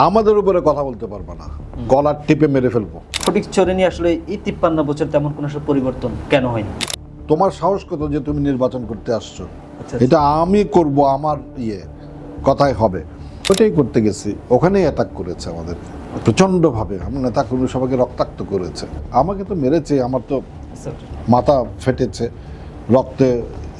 আমাদের উপরে কথা বলতে পারবে না, গলার টিপে মেরে ফেলবো। ফটিকছড়ি নিয়ে আসলে এই 53 বছর তেমন কোনো পরিবর্তন কেন হয়নি? তোমার সাহস কত যে তুমি নির্বাচন করতে আসছো? আচ্ছা, এটা আমি করব, আমার কথাই হবে। ওটাই করতে গেছি, ওখানেই অ্যাটাক করেছে আমাদের প্রচণ্ডভাবে। আমার নেতা কর্মী সবাইকে রক্তাক্ত করেছে, আমাকে তো মেরেছে, আমার তো আচ্ছা। মাথা ফেটেছে, রক্তে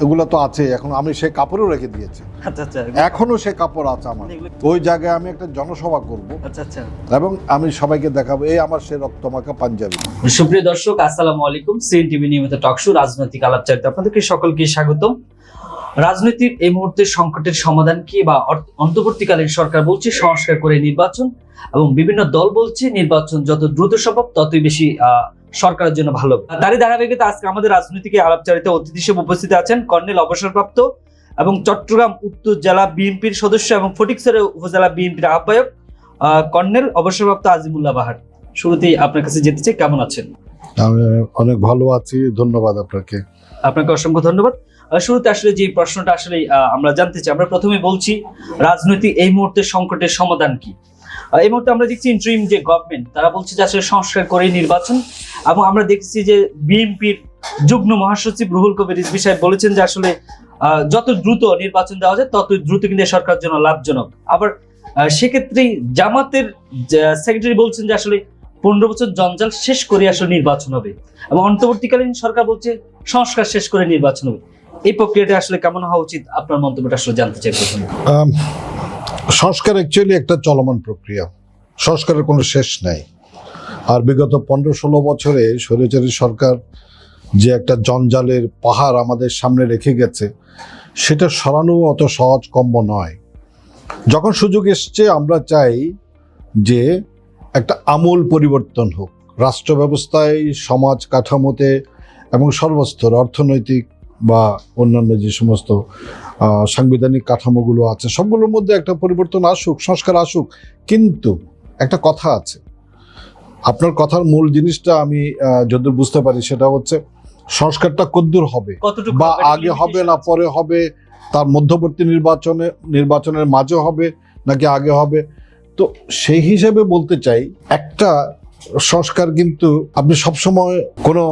এগুলো তো আছে। এখন আমি সেই কাপড়ও রেখে দিয়েছি, আচ্ছা, এখনো সে কাপড় আছে আমার। ওই জায়গায় আমি একটা জনসভা করব আচ্ছা। এবং আমি সবাইকে দেখাবো এই আমার সে রক্তমাখা পাঞ্জাবি। সুপ্রিয় দর্শক, আসসালামু আলাইকুম। সিএনটিভি নিয়মিত টক শো রাজনৈতিক আলাপচারিতা আপনাদেরকে সকলকে স্বাগতম। রাজনীতির এই মুহূর্তের সংকটের সমাধান কি, বা অন্তর্বর্তীকালীন সরকার বলছে সংস্কার করে নির্বাচন, এবং বিভিন্ন দল বলছে নির্বাচন যত দ্রুত সম্ভব ততই বেশি সরকারের জন্য ভালো। তারই ধারাবাহিকতা আজকে আমাদের রাজনৈতিক আলাপচারিতা অতিথি হিসেবে উপস্থিত আছেন কর্নেল অবসরপ্রাপ্ত এবং চট্টগ্রাম উত্তর জেলা বিএনপির সদস্য এবং ফটিকছড়ি উপজেলা বিএনপির আহ্বায়ক কর্নেল অবসরপ্রাপ্ত আজিমুল্লাহ বাহার। শুরুতেই আপনার কাছে যেতে চাই, কেমন আছেন? আমি অনেক ভালো আছি, ধন্যবাদ আপনাকে। আপনাকে অসংখ্য ধন্যবাদ। শুরুতে আসলে যে প্রশ্নটা আসলে আমরা জানতে চাই, আমরা প্রথমে বলছি রাজনৈতিক এই মুহূর্তে সংকটের সমাধান কি। এই মুহূর্তে আমরা দেখছি ইন্টারিম যে গভর্নমেন্ট, তারা বলছে যে আসলে সংস্কার করে নির্বাচন, এবং আমরা দেখছি যে বিএনপির যুগ্ম মহাসচিব রুহুল কবির রিজভী সাহেব বলেছেন যে আসলে যত দ্রুত নির্বাচন দেওয়া যায় তত দ্রুত কিন্তু সরকার জন্য লাভজনক। আবার সেক্ষেত্রে জামাতের সেক্রেটারি বলছেন যে আসলে 15 বছর জঞ্জাল শেষ করে আসলে নির্বাচন হবে, এবং অন্তর্বর্তীকালীন সরকার বলছে সংস্কার শেষ করে নির্বাচন হবে। এই প্রক্রিয়াটা আসলে কেমন হওয়া উচিত, আপনার মন্তব্যটা আসলে জানতে চাই প্রথমে। সংস্কার অ্যাকচুয়ালি একটা চলমান প্রক্রিয়া, সংস্কারের কোনো শেষ নাই। আর বিগত 15-16 বছরে স্বৈরাচারী সরকার যে একটা জঞ্জালের পাহাড় আমাদের সামনে রেখে গেছে, সেটা সরানো অত সহজ কম্য নয়। যখন সুযোগ এসছে আমরা চাই যে একটা আমূল পরিবর্তন হোক রাষ্ট্র ব্যবস্থায়, সমাজ কাঠামোতে এবং সর্বস্তর অর্থনৈতিক বা অন্যান্য যে সমস্ত সাংবিধানিক কাঠামোগুলো আছে সবগুলোর মধ্যে একটা পরিবর্তন আসুক, সংস্কার আসুক। কিন্তু একটা কথা আছে, আপনার কথার মূল জিনিসটা আমি যতদূর বুঝতে পারি সেটা হচ্ছে সংস্কারটা কতদূর হবে, বা আগে হবে না পরে হবে, তার মধ্যবর্তী নির্বাচনের মাঝে হবে নাকি আগে হবে। তো সেই হিসেবে বলতে চাই, একটা সংস্কার কিন্তু আপনি সবসময় কোনো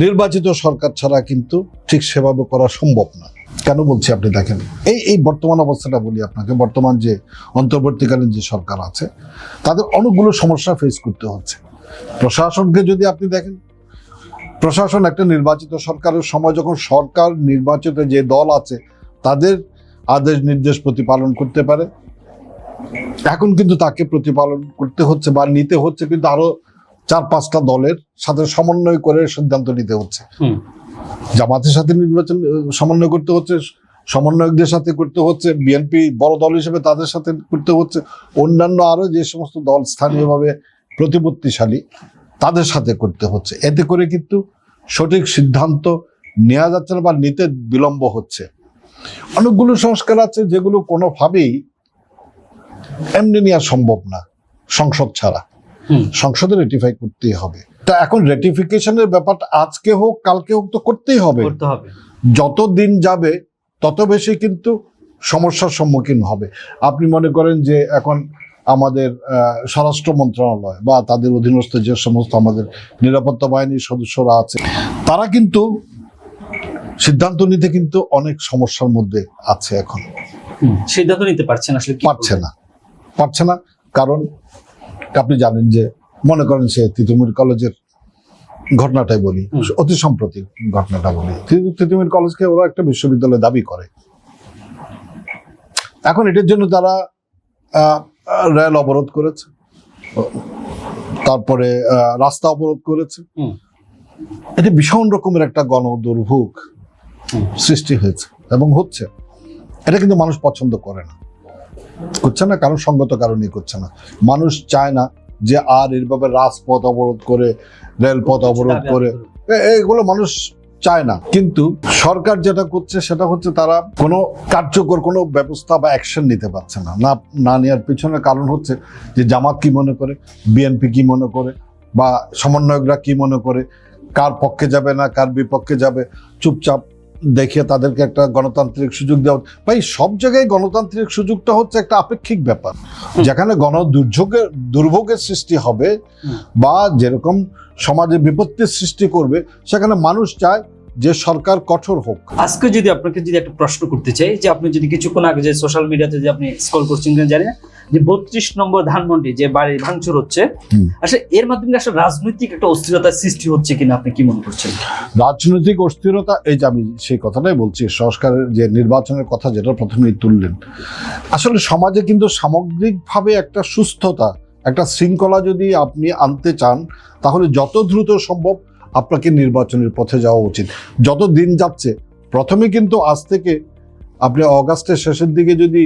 নির্বাচিত সরকার ছাড়া কিন্তু ঠিক সেভাবে করা সম্ভব না। কেন বলছি আপনি দেখেন, এই বর্তমান অবস্থাটা বলি আপনাকে। বর্তমান যে অন্তর্বর্তীকালীন যে সরকার আছে তাদের অনেকগুলো সমস্যা ফেস করতে হচ্ছে। প্রশাসনকে যদি আপনি দেখেন, প্রশাসন একটা নির্বাচিত সরকারের সময় যখন সরকার নির্বাচিত যে দল আছে তাদের আদেশ নির্দেশ প্রতিপালন করতে পারে, এখন কিন্তু তাকে প্রতিপালন করতে হচ্ছে বা নিতে হচ্ছে কিন্তু আরো 4-5টা দলের সাথে সমন্বয় করে সিদ্ধান্ত নিতে হচ্ছে। জামাতের সাথে নির্বাচন সমন্বয় করতে হচ্ছে, সমন্বয়কদের সাথে করতে হচ্ছে, বিএনপি বড় দল হিসেবে তাদের সাথে করতে হচ্ছে, অন্যান্য আরো যে সমস্ত দল স্থানীয়ভাবে প্রতিপত্তিশালী তাদের সাথে করতে হচ্ছে। এতে করে কিন্তু সঠিক সিদ্ধান্ত নেওয়া যাচ্ছে না বা নিতে বিলম্ব হচ্ছে। অনেকগুলো সংস্কার আছে যেগুলো কোনোভাবেই এমনি নেওয়া সম্ভব না সংসদ ছাড়া। সংসদে রেটিফাই করতেই হবে। তা এখন রেটিফিকেশনের ব্যাপারটা আজকে হোক কালকে হোক তো করতেই হবে। যত দিন যাবে তত বেশি কিন্তু সমস্যার সম্মুখীন হবে। আপনি মনে করেন যে এখন আমাদের স্বরাষ্ট্র মন্ত্রণালয় বা তাদের অধীনস্থ যে সমস্ত আমাদের নিরাপত্তা বাহিনীর সদস্যরা আছে, তারা কিন্তু সিদ্ধান্ত নিতে কিন্তু অনেক সমস্যার মধ্যে আছে। এখন সিদ্ধান্ত নিতে পারছে না, কারণ আপনি জানেন যে, মনে করেন সে তিতুমির কলেজের ঘটনাটাই বলি, অতি সম্প্রতি ঘটনাটা বলি। তিতুমির কলেজকে ওরা একটা বিশ্ববিদ্যালয় দাবি করে। এখন এটার জন্য তারা রেল অবরোধ করেছে, তারপরে রাস্তা অবরোধ করেছে। এটা ভীষণ রকমের একটা গণদুর্ভোগ সৃষ্টি হয়েছে এবং হচ্ছে। এটা কিন্তু মানুষ পছন্দ করে না, করছে না, কারণ সঙ্গত কারণেই করছে না। মানুষ চায় না যে আর এরভাবে রাজপথ অবরোধ করে, রেলপথ অবরোধ করে, এগুলো মানুষ চায় না। কিন্তু সরকার যেটা করছে সেটা হচ্ছে তারা কোনো কার্যকর কোনো ব্যবস্থা বা অ্যাকশন নিতে পারছে না নেওয়ার পিছনে কারণ হচ্ছে যে জামাত কি মনে করে, বিএনপি কি মনে করে, বা সমন্বয়করা কি মনে করে, কার পক্ষে যাবে না কার বিপক্ষে যাবে, চুপচাপ দেখিয়ে তাদেরকে একটা গণতান্ত্রিক সুযোগ দেওয়া। ভাই, সব জায়গায় গণতান্ত্রিক সুযোগটা হচ্ছে একটা আপেক্ষিক ব্যাপার। যেখানে দুর্ভোগের সৃষ্টি হবে বা যেরকম সমাজে বিপত্তির সৃষ্টি করবে, সেখানে মানুষ চায় যে সরকার কঠোর হোক। আজকে যদি আপনাকে যদি একটা প্রশ্ন করতে চাই, যে আপনি যদি কিছুক্ষণ আগে যে সোশ্যাল মিডিয়াতে যে আপনি স্ক্রল করছেন কিনা জানি না, যে 32 নম্বর ধানমন্ডি যে বাড়ির ভাঙচুর হচ্ছে, আসলে এর মাধ্যমে আসলে রাজনৈতিক একটা অস্থিরতার সৃষ্টি হচ্ছে কিনা আপনি কি মনে করছেন? রাজনৈতিক অস্থিরতা, এই যে আমি সেই কথাটাই বলছি, সংস্কারের যে নির্বাচনের কথা যেটা প্রথমেই তুললেন, আসলে সমাজে কিন্তু সামগ্রিকভাবে একটা সুস্থতা, একটা শৃঙ্খলা যদি আপনি আনতে চান, তাহলে যত দ্রুত সম্ভব আপনাকে নির্বাচনের পথে যাওয়া উচিত। যত দিন যাচ্ছে, প্রথমে কিন্তু আজ থেকে আপনি অগাস্টের শেষের দিকে যদি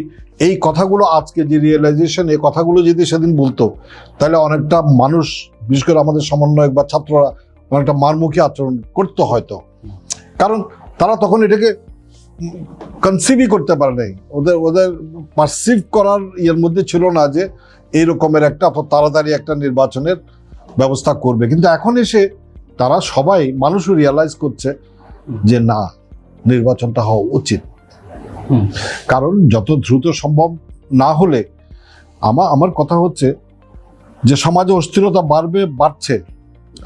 এই কথাগুলো, আজকে যে রিয়েলাইজেশন, এই কথাগুলো যদি সেদিন বলতো, তাহলে অনেকটা মানুষ, বিশেষ করে আমাদের সমন্বয়ক বা ছাত্ররা অনেকটা মারমুখী আচরণ করতো হয়তো, কারণ তারা তখন এটাকে কনসিভই করতে পারে নাই। ওদের পারসিভ করার ইয়ের মধ্যে ছিল না যে এইরকমের একটা তাড়াতাড়ি একটা নির্বাচনের ব্যবস্থা করবে। কিন্তু এখন এসে তারা সবাই, মানুষও রিয়ালাইজ করছে যে না, নির্বাচনটা হওয়া উচিত। কারণ যত দ্রুত সম্ভব না হলে, আমার কথা হচ্ছে যে সমাজে অস্থিরতা বাড়ছে।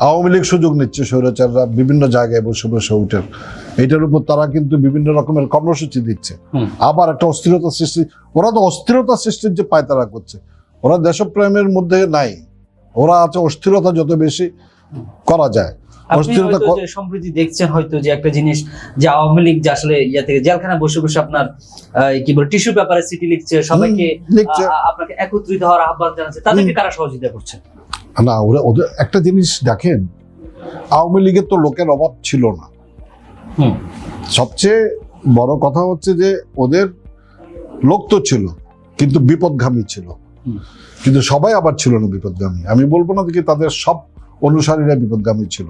আওয়ামী লীগ সুযোগ নিচ্ছে, স্বৈরাচাররা বিভিন্ন জায়গায় বসে বসে উঠে, এটার উপর তারা কিন্তু বিভিন্ন রকমের কর্মসূচি দিচ্ছে, আবার একটা অস্থিরতা সৃষ্টি। ওরা তো অস্থিরতা সৃষ্টির যে পায়তারা করছে, ওরা দেশপ্রেমের মধ্যে নাই, ওরা আছে অস্থিরতা যত বেশি করা যায়। সম্প্রতি দেখছেন হয়তো যে একটা জিনিস, যে আওয়ামী লীগ যে আসলে থেকে জেলখানা বসে বসে আপনার কি বলে টিস্যু পেপারে চিঠি লিখছে, সবাইকে আপনাকে একত্রিত হওয়ার আহ্বান জানাচ্ছে, তাদেরকে কারা সহযোগিতা করছে? না, ওদের একটা জিনিস দেখেন, আওয়ামী লীগের তো লোকের অভাব ছিল না। সবচেয়ে বড় কথা হচ্ছে যে ওদের লোক তো ছিল, কিন্তু বিপদগামী ছিল। কিন্তু সবাই আবার ছিল না বিপদগামী। আমি বলবো না যে তাদের সব অনুসারীরা বিপদগামী ছিল,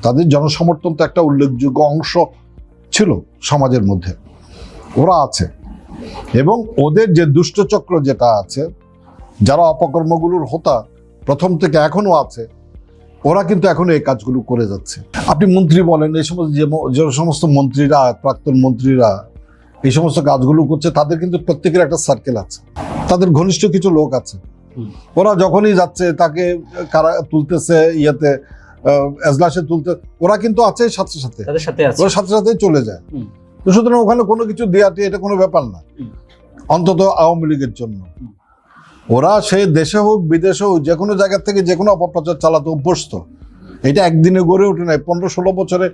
তাদের জনসমর্থন তো একটা উল্লেখযোগ্য অংশ ছিল সমাজের মধ্যে, ওরা আছে। এবং ওদের যে দুষ্টচক্র যেটা আছে, যারা অপকর্মগুলোর হোতা প্রথম থেকে এখনো আছে, ওরা কিন্তু এখনো এই কাজগুলো করে যাচ্ছে। আপনি মন্ত্রী বলেন, এই সমস্ত যে সমস্ত মন্ত্রীরা, প্রাক্তন মন্ত্রীরা এই সমস্ত কাজগুলো করছে, তাদের কিন্তু প্রত্যেকের একটা সার্কেল আছে, তাদের ঘনিষ্ঠ কিছু লোক আছে। ওরা যখনই যাচ্ছে, তাকে কারা তুলতেছে, এজলাসে তুলতে, ওরা কিন্তু আছে সাথে সাথে, ওরা সাথে সাথে চলে যায়। তো সুতরাং ওখানে কোনো কিছু দেয়াটি এটা কোনো ব্যাপার না, অন্তত আওয়ামী লীগের জন্য। ওরা সে দেশে হোক বিদেশে হোক, যে কোনো জায়গা থেকে যে কোনো অপপ্রচার চালাতে অভ্যস্ত। এটা একদিনে গড়ে ওঠে নাই, 15-16 বছরে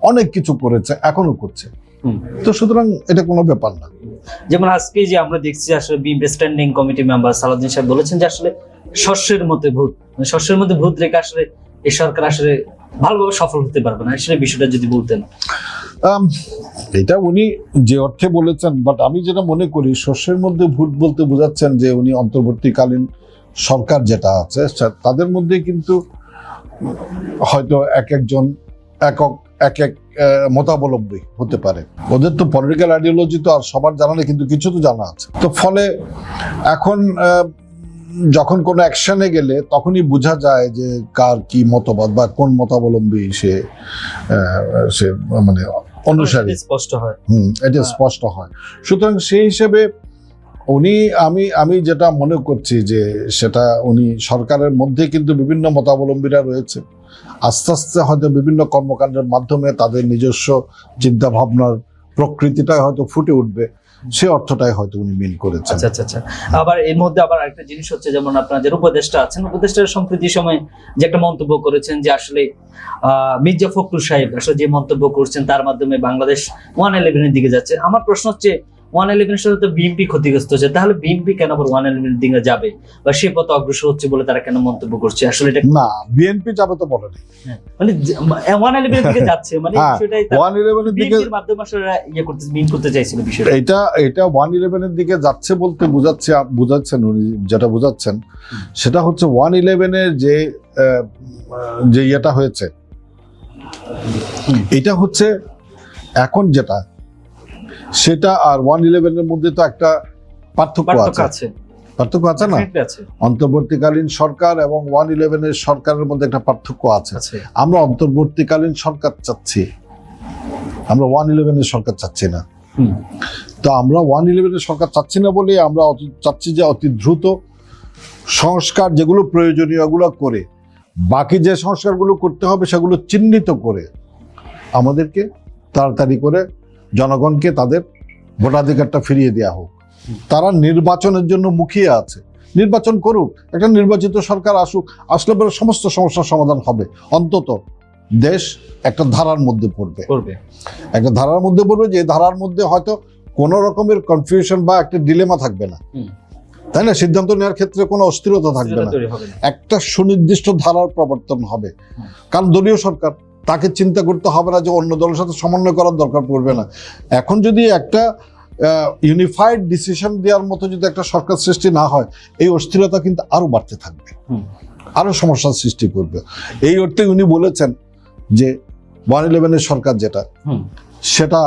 অনেক কিছু করেছে, এখনো করছে। তো সুতরাং এটা কোনো ব্যাপার না। যেমন আজকে যে আমরা দেখছি আসলে BNP standing committee member Salahuddin সাহেব বলেছেন যে আসলে শস্যের মধ্যে ভূত, শস্যের মধ্যে ভূত রেখে আসলে এই সরকার আসলে ভালোভাবে সফল হতে পারবে না। আসলে বিষয়টা যদি বলতেন। এটা উনি যে অর্থে বলেছেন, বাট আমি যেটা মনে করি, শস্যের মধ্যে ভূত বলতে বোঝাচ্ছেন যে উনি অন্তর্বর্তীকালীন সরকার যেটা আছে তাদের মধ্যে কিন্তু হয়তো একজন এক এক মতাবলম্বী হতে পারে। ওদের তো পলিটিক্যাল আইডিওলজি তো আর সবার জানা নেই, কিন্তু কিছু তো জানা আছে। তো ফলে এখন যখন কোনো অ্যাকশনে গেলে তখনই বোঝা যায় যে কার কি মতবাদ বা কোন মতাবলম্বী সে মানে অনুসারী, স্পষ্ট হয়। এটা স্পষ্ট হয়। সুতরাং সেই হিসেবে উনি, আমি যেটা মনে করছি যে সেটা উনি সরকারের মধ্যে কিন্তু বিভিন্ন মতাবলম্বীরা রয়েছে, আস্তে আস্তে হয়তো বিভিন্ন কর্মকাণ্ডের মাধ্যমে তাদের নিজস্ব চিন্তা ভাবনার প্রকৃতিটা হয়তো ফুটে উঠবে, সে অর্থটাই হয়তো উনি মিন করেছেন। আচ্ছা। আবার এর মধ্যে আবার একটা জিনিস হচ্ছে, যেমন আপনাদের উপদেষ্টা আছেন, উপদেষ্টার সম্প্রতি সময় যে একটা মন্তব্য করেছেন যে আসলে মির্জা ফখরুল সাহেব আসলে যে মন্তব্য করছেন তার মাধ্যমে বাংলাদেশ 111-এর দিকে যাচ্ছে। আমার প্রশ্ন হচ্ছে, 111-এর সাথে তো বিএনপি ক্ষতিগ্রস্ত হচ্ছে, তাহলে বিএনপি কেন আবার 111-এর দিকে যাবে বা সে পথে অগ্রসর হচ্ছে বলে তারা কেন মন্তব্য করছে? আসলে এটা না, বিএনপি যাবে তো বলেনি, মানে 111-এর দিকে যাচ্ছে, মানে সেটাই 111-এর দিকে মাধ্যমে আসলে করতে মিন করতে চাইছিল বিষয়টা। এটা 111-এর দিকে যাচ্ছে বলতে বুঝাচ্ছেন উনি যেটা বুঝাচ্ছেন, সেটা হচ্ছে 111-এর যে ইয়েটা হয়েছে, এটা হচ্ছে এখন যেটা, সেটা আর 111-এর মধ্যে তো একটা পার্থক্য আছে না? অন্তর্বর্তীকালীন সরকার এবং 111-এর সরকারের মধ্যে একটা পার্থক্য আছে। আমরা অন্তর্বর্তীকালীন সরকার চাচ্ছি, আমরা 111-এর সরকার চাচ্ছি না। হুম, তো আমরা 111-এর সরকার চাচ্ছি না বলে আমরা চাচ্ছি যে অতি দ্রুত সংস্কার যেগুলো প্রয়োজনীয় এগুলো করে, বাকি যে সংস্কারগুলো করতে হবে সেগুলো চিহ্নিত করে আমাদেরকে তাড়াতাড়ি করে জনগণকে তাদের ভোটাধিকারটা ফিরিয়ে দেওয়া হোক। তারা নির্বাচনের জন্য মুখিয়ে আছে, নির্বাচন করুক, একটা নির্বাচিত সরকার আসুক, আসলে পরে সমস্ত সমস্যার সমাধান হবে। অন্তত দেশ একটা ধারার মধ্যে পড়বে, একটা ধারার মধ্যে পড়বে, যে ধারার মধ্যে হয়তো কোনো রকমের কনফিউশন বা একটা ডিলেমা থাকবে না, তাই না? সিদ্ধান্ত নেওয়ার ক্ষেত্রে কোনো অস্থিরতা থাকবে না, একটা সুনির্দিষ্ট ধারার প্রবর্তন হবে। কারণ দলীয় সরকার, তাকে চিন্তা করতে হবে না যে অন্য দলের সাথে সমন্বয় করার দরকার পড়বে না। এখন যদি একটা ইউনিফাইড ডিসিশন দেওয়ার মতো যদি একটা সরকার সৃষ্টি না হয়, এই অস্থিরতা কিন্তু আরো বাড়তে থাকবে, আরো সমস্যার সৃষ্টি করবে। এই অর্থে উনি বলেছেন যে 111-এর সরকার যেটা, সেটা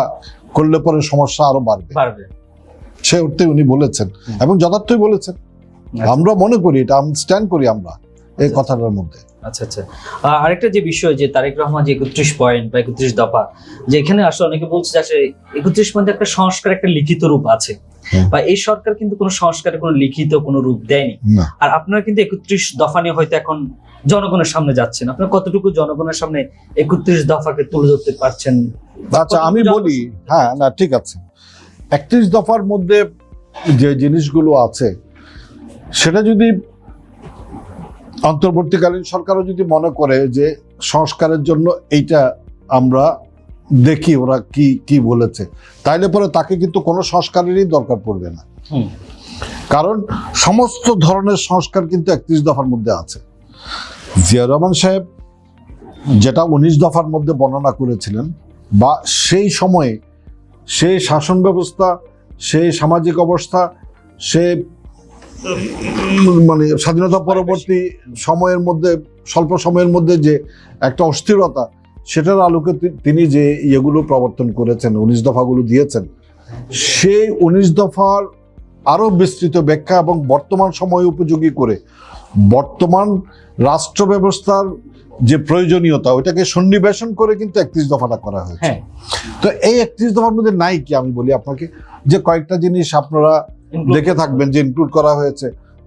করলে পরে সমস্যা আরো বাড়বে, সে অর্থে উনি বলেছেন এবং যথার্থই বলেছেন। আমরা মনে করি, এটা আমি স্ট্যান্ড করি আমরা এই কথাটার মধ্যে। আচ্ছা আচ্ছা, আরেকটা যে বিষয় যে তারেক রহমান যে 31 পয়েন্ট বা 31 দফা, যে এখানে আসলে অনেকে বলছে যে আসলে 31 পয়েন্টে একটা সংস্কার, একটা লিখিত রূপ আছে, বা এই সরকার কিন্তু কোনো সংস্কারের কোনো লিখিত কোনো রূপ দেয়নি। আর আপনারা কিন্তু 31 দফা নিয়ে হয়তো এখন জনগণের সামনে যাচ্ছেন, আপনারা কতটুকু জনগণের সামনে 31 দফাকে তুলে ধরতে পারছেন? আচ্ছা, আমি বলি, হ্যাঁ, না, ঠিক আছে। 31 দফার মধ্যে যে জিনিসগুলো আছে, সেটা যদি অন্তর্বর্তীকালীন সরকারও যদি মনে করে যে সংস্কারের জন্য এইটা আমরা দেখি ওরা কি কি বলেছে, তাইলে পরে তাকে কিন্তু কোনো সংস্কারেরই দরকার পড়বে না। কারণ সমস্ত ধরনের সংস্কার কিন্তু 31 দফার মধ্যে আছে। জিয়া রহমান সাহেব যেটা 19 দফার মধ্যে বর্ণনা করেছিলেন, বা সেই সময়ে সেই শাসন ব্যবস্থা, সেই সামাজিক অবস্থা, সে মানে স্বাধীনতা পরবর্তী সময়ের মধ্যে, স্বল্প সময়ের মধ্যে যে একটা অস্থিরতা, সেটার আলোকে তিনি যে ইয়েগুলো প্রবর্তন করেছেন, 19 দফাগুলো দিয়েছেন, সেই 19 দফার আরো বিস্তৃত ব্যাখ্যা এবং বর্তমান সময় উপযোগী করে বর্তমান রাষ্ট্র ব্যবস্থার যে প্রয়োজনীয়তা, ওইটাকে সন্নিবেশন করে কিন্তু 31 দফাটা করা হয়েছে। তো এই 31 দফার মধ্যে নাই কি, আমি বলি আপনাকে যে কয়েকটা জিনিস আপনারা দেখে থাকবেন যে ইনক্লুড করা হয়েছে,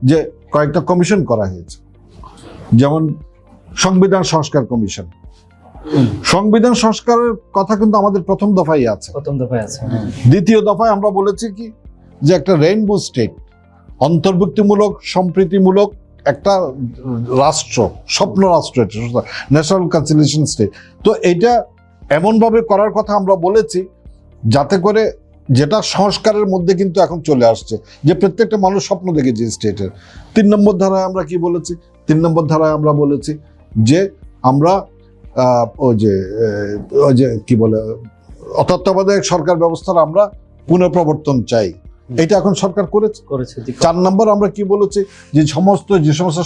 যে কয়েকটা কমিশন করা হয়েছে, যেমন সংবিধান সংস্কার কমিশন। সংবিধান সংস্কারের কথা কিন্তু আমাদের প্রথম দফায় আছে। দ্বিতীয় দফায় আমরা বলেছি কি, যে একটা রেইনবো স্টেট, অন্তর্ভুক্তিমূলক, সম্প্রীতিমূলক একটা রাষ্ট্র, স্বপ্ন রাষ্ট্র, ন্যাশনাল কনসিলিয়েশন স্টেট। তো এটা এমনভাবে করার কথা আমরা বলেছি যাতে করে, যেটা সংস্কারের মধ্যে কিন্তু এখন চলে আসছে, যে প্রত্যেকটা মানুষ স্বপ্ন দেখেছে স্টেটের। 3 নম্বর ধারায় আমরা কি বলেছি? 3 নম্বর ধারায় আমরা বলেছি যে আমরা ওই যে কি বলে, তত্ত্বাবধায়ক সরকার ব্যবস্থার আমরা পুনঃপ্রবর্তন চাই। এটা এখন সরকার করেছে। 4 নম্বর আমরা কি বলেছি, যে সমস্ত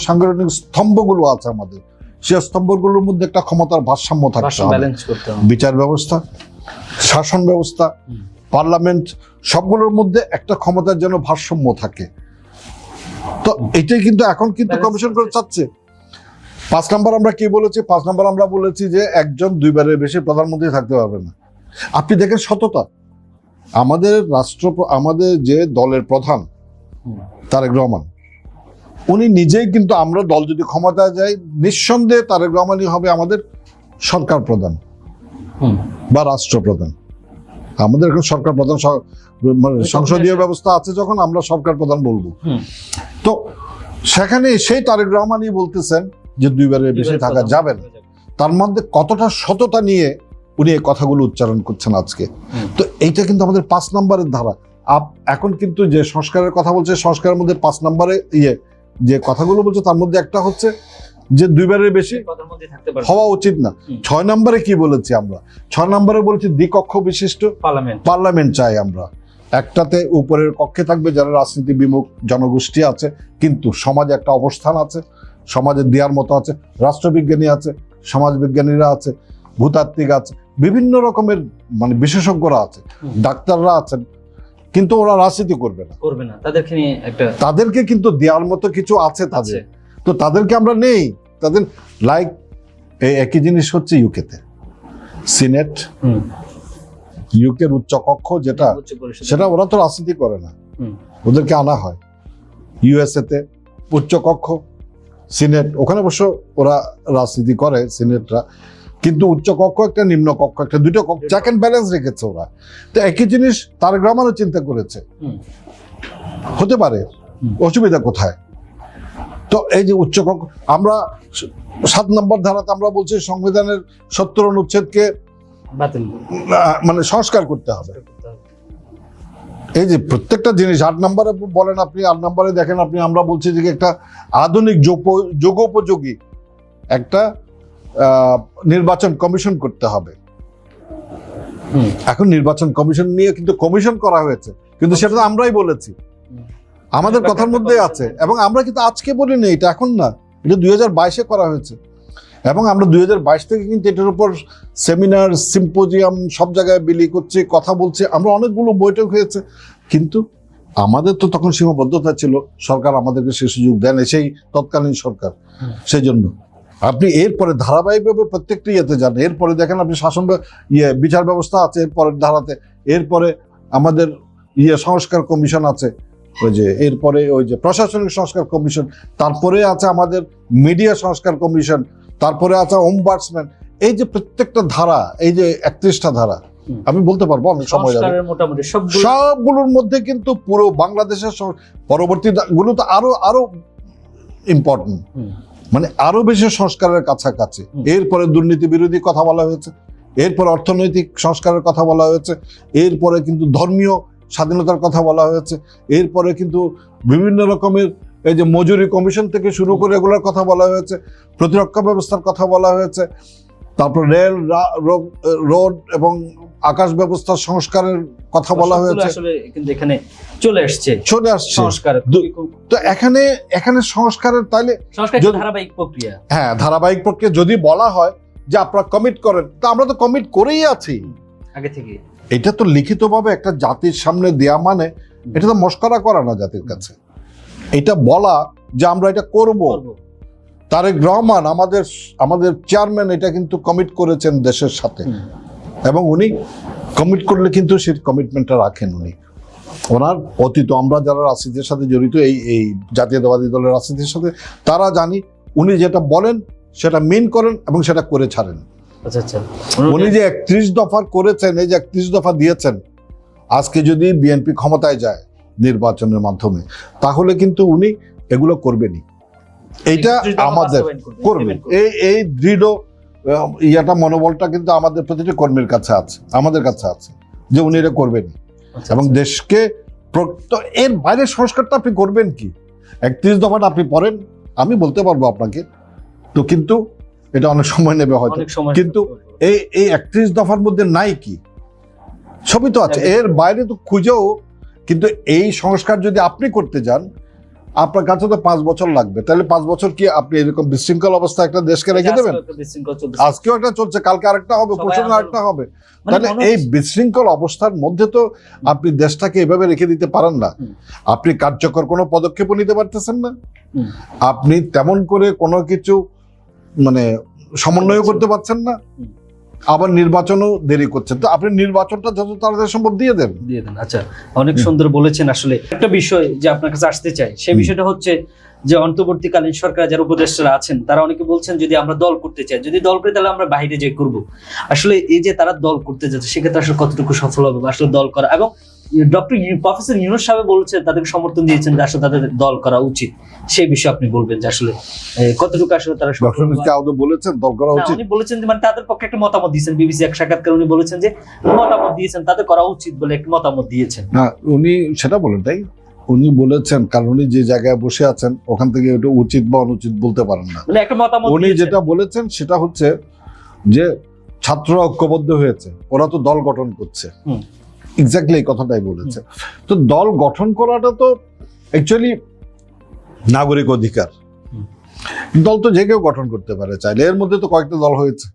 সাংগঠনিক স্তম্ভগুলো আছে আমাদের, সেই স্তম্ভগুলোর মধ্যে একটা ক্ষমতার ভারসাম্য থাকতে হবে। বিচার ব্যবস্থা, শাসন ব্যবস্থা, পার্লামেন্ট, সবগুলোর মধ্যে একটা ক্ষমতার যেন ভারসাম্য থাকে। তো এটাই কিন্তু এখন কিন্তু কমিশন করে চাচ্ছে। 5 নম্বর আমরা কি বলেছি? 5 নম্বর আমরা বলেছি যে একজন 2 বারের বেশি প্রধানমন্ত্রী থাকতে পারবে না। আপনি দেখেন সততা, আমাদের যে দলের প্রধান তারেক রহমান, উনি নিজেই কিন্তু, আমরা দল যদি ক্ষমতায় যাই, নিঃসন্দেহে তারেক রহমানই হবে আমাদের সরকার প্রধান বা রাষ্ট্রপ্রধান। আমাদের এখন সরকার প্রধান, সংসদীয় ব্যবস্থা আছে, যখন আমরা সরকার প্রধান বলবো, তো সেখানে সেই তারেক রহমানই বলতেছেন যে 2 বারের বেশি থাকা যাবে না। তার মধ্যে কতটা সততা নিয়ে উনি এই কথাগুলো উচ্চারণ করছেন আজকে। তো এইটা কিন্তু আমাদের 5 নম্বরের ধারা। এখন কিন্তু যে সংস্কারের কথা বলছে, সংস্কারের মধ্যে 5 নম্বরে যে কথাগুলো বলছে, তার মধ্যে একটা হচ্ছে যে 2 বারের বেশি হওয়া উচিত না। 6 নম্বরে কি বলেছি আমরা? 6 নম্বরে বলেছি দ্বিকক্ষ বিশিষ্ট পার্লামেন্ট চাই আমরা। একটাতে উপরের কক্ষে থাকবে যারা রাজনীতি বিমুখ জনগোষ্ঠী আছে, কিন্তু সমাজে একটা অবস্থান আছে, সমাজে দেওয়ার মতো আছে, রাষ্ট্রবিজ্ঞানী আছে, সমাজবিজ্ঞানীরা আছে, ভূতাত্ত্বিক আছে, বিভিন্ন রকমের মানে বিশেষজ্ঞরা আছে, ডাক্তাররা আছেন, কিন্তু ওরা রাজনীতি করবে না, তাদেরকে কিন্তু দেওয়ার মতো কিছু আছে তাদের। তো তাদেরকে আমরা নেই, তাদের লাইক একই জিনিস হচ্ছে ইউকেতে সিনেট, ইউকের উচ্চ কক্ষ যেটা, উচ্চ পরিষদ। সেটা ওরা তো রাজনীতি করে না, হুম। ওদেরকে আনা হয়। ইউএসএ তে উচ্চ কক্ষ সিনেট, ওখানে অবশ্য ওরা রাজনীতি করে সিনেটরা, কিন্তু উচ্চ কক্ষ একটা, নিম্ন কক্ষ একটা, দুটো কক্ষ, চেক অ্যান্ড ব্যালেন্স রেখেছে ওরা। তো একই জিনিস তারেক রহমানও চিন্তা করেছে, হুম। হতে পারে, অসুবিধা কোথায়? তো এই যে উচ্চ কক্ষ, আমরা 7 নম্বর ধারাতে আমরা বলছি সংবিধানের 70 অনুচ্ছেদকে বাতিল মানে সংস্কার করতে হবে। এই যে প্রত্যেকটা জিনিস 8 নম্বরে বলেন আপনি, 8 নম্বরে দেখেন আপনি, আমরা বলছি যে একটা আধুনিক যোগোপযোগী একটা নির্বাচন কমিশন করতে হবে। হুম। এখন নির্বাচন কমিশন নিয়ে কিন্তু কমিশন করা হয়েছে, কিন্তু সেটা তো আমরাই বলেছি, আমাদের কথার মধ্যে আছে। এবং আমরা কিন্তু আজকে বলিনি, এটা এখন না, এটা 2022-এ করা হয়েছে। এবং আমরা 2022 থেকে কিন্তু এটার উপর সেমিনার, সিম্পোজিয়াম সব জায়গায় বিলি করছি, কথা বলছি, আমরা অনেকগুলো বৈঠক হয়েছে, কিন্তু আমাদের তো তখন সীমাবদ্ধতা ছিল, সরকার আমাদেরকে সে সুযোগ দেন, সেই তৎকালীন সরকার। সেই জন্য আপনি এরপরে ধারাবাহিকভাবে প্রত্যেকটি ইয়েতে যান, এরপরে দেখেন আপনি শাসন বিচার ব্যবস্থা আছে এরপরের ধারাতে, এরপরে আমাদের সংস্কার কমিশন আছে, ওই যে এরপরে ওই যে প্রশাসনিক সংস্কার কমিশন, তারপরে আছে আমাদের মিডিয়া সংস্কার কমিশন, তারপরে আছে ওমবাডসম্যান। এই যে প্রত্যেকটা ধারা, এই যে 31টা ধারা, আমি বলতে পারবো অনেক সময় যাবে, মোটামুটি সবগুলোর মধ্যে কিন্তু পুরো বাংলাদেশের পরবর্তী গুলো তো আরো ইম্পর্টেন্ট, মানে আরো বেশি সংস্কারের কাছাকাছি। এরপরে দুর্নীতি বিরোধী কথা বলা হয়েছে, এরপরে অর্থনৈতিক সংস্কারের কথা বলা হয়েছে, এরপরে কিন্তু ধর্মীয় স্বাধীনতার কথা বলা হয়েছে, এরপরে কিন্তু বিভিন্ন রকমের এই যে মজুরি কমিশন থেকে শুরু করে এগুলোর কথা বলা হয়েছে, প্রতিরক্ষা ব্যবস্থার কথা বলা হয়েছে, তারপর রেল, রোড এবং আকাশ ব্যবস্থার সংস্কারের কথা বলা হয়েছে। আসলে কিন্তু এখানে চলে আসছে সংস্কার। তো এখানে সংস্কারের তাইলে ধারাবাহিক প্রক্রিয়া, হ্যাঁ ধারাবাহিক প্রক্রিয়া যদি বলা হয় যে আপনারা কমিট করেন, তা আমরা তো কমিট করেই আছি আগে থেকে। এটা তো লিখিতভাবে একটা জাতির সামনে দেয়া, মানে এটা তো মস্করা করা না জাতির কাছে, এটা বলা যে আমরা এটা করব। তারেক রহমান আমাদের চেয়ারম্যান এটা কিন্তু কমিট করেছেন দেশের সাথে, এবং উনি কমিট করলে কিন্তু সেই কমিটমেন্টটা রাখেন উনি। ওনার অতীত, আমরা যারা রাজনীতির সাথে জড়িত, এই জাতীয়তাবাদী দলের রাজনীতির সাথে, তারা জানি উনি যেটা বলেন সেটা মেন করেন এবং সেটা করে ছাড়েন। আচ্ছা, উনি যে 31 দফা করেছেন, এই যে 31 দফা দিয়েছেন, আজকে যদি বিএনপি ক্ষমতায় যায় নির্বাচনের মাধ্যমে, তাহলে কিন্তু উনি এগুলো করবেনই, এইটা আমাদের করবে। এই দৃঢ় মনোবলটা কিন্তু আমাদের প্রতিটি কর্মীর কাছে আছে, আমাদের কাছে আছে, যে উনি এটা করবেনই। এবং দেশকে এর বাইরের সংস্কারটা আপনি করবেন কি? 31 দফাটা আপনি পড়েন, আমি বলতে পারবো আপনাকে, তো কিন্তু এটা অনেক সময় নেবে হয়তো, কিন্তু এই 31 দফার মধ্যে নাই কি? সবই তো আছে, এর বাইরে তো খুঁজেও, কিন্তু এই সংস্কার যদি আপনি করতে যান, আপনার কাছে তো 5 বছর লাগবে। তাহলে 5 বছর কি আপনি এরকম বিশৃঙ্খল অবস্থা একটা দেশকে রেখে দেবেন? আজকেও একটা চলছে, কালকে আরেকটা হবে, পরশু আরেকটা হবে। তাহলে এই বিশৃঙ্খল অবস্থার মধ্যে তো আপনি দেশটাকে এভাবে রেখে দিতে পারেন না। আপনি কার্যকর কোনো পদক্ষেপও নিতে পারতেছেন না, আপনি তেমন করে কোনো কিছু মানে সমন্বয় করতে পারছেন না, আবার নির্বাচনও দেরি করছেন। তো আপনি নির্বাচনটা যত তাড়াতাড়ি সম্ভব দিয়ে দেন। আচ্ছা, অনেক সুন্দর বলেছেন। আসলে একটা বিষয় যে আপনার কাছে আসতে চাই, সেই বিষয়টা হচ্ছে যে অন্তর্বর্তীকালীন সরকার যারা উপদেষ্টারা আছেন, তারা অনেকে বলছেন যদি আমরা দল করতে চাই, যদি দল করে তাহলে আমরা বাইরে যাই করব। আসলে এই যে তারা দল করতে যাচ্ছে, সেক্ষেত্রে আসলে কতটুকু সফল হবে আসলে দল করা? এবং প্রফেসর ইউনূস সাহেব বলেছেন, তাদেরকে সমর্থন দিয়েছেন যে আসলে তাদের দল করা উচিত, সেই বিষয়ে আপনি বলবেন যে আসলে কতটুকু আসলে তারা বলেছেন দল করা উচিত? উনি বলেছেন যে মানে তাদের পক্ষে একটা মতামত দিয়েছেন, বিবিসি এক সাক্ষাৎকারে উনি বলেছেন যে মতামত দিয়েছেন, তাদের করা উচিত বলে একটা মতামত দিয়েছেন। না, উনি সেটা বলেন তাই, উনি বলেছেন, কারণ উনি যে জায়গায় বসে আছেন ওখান থেকে ওটা উচিত বা অনুচিত বলতে পারেন না। উনি যেটা বলেছেন সেটা হচ্ছে যে ছাত্ররা ঐক্যবদ্ধ হয়েছে, ওরা তো দল গঠন করছে, এক্স্যাক্টলি এই কথাটাই বলেছে। তো দল গঠন করাটা তো অ্যাকচুয়ালি নাগরিক অধিকার, দল তো যে কেউ গঠন করতে পারে চাইলে। এর মধ্যে তো কয়েকটা দল হয়েছে,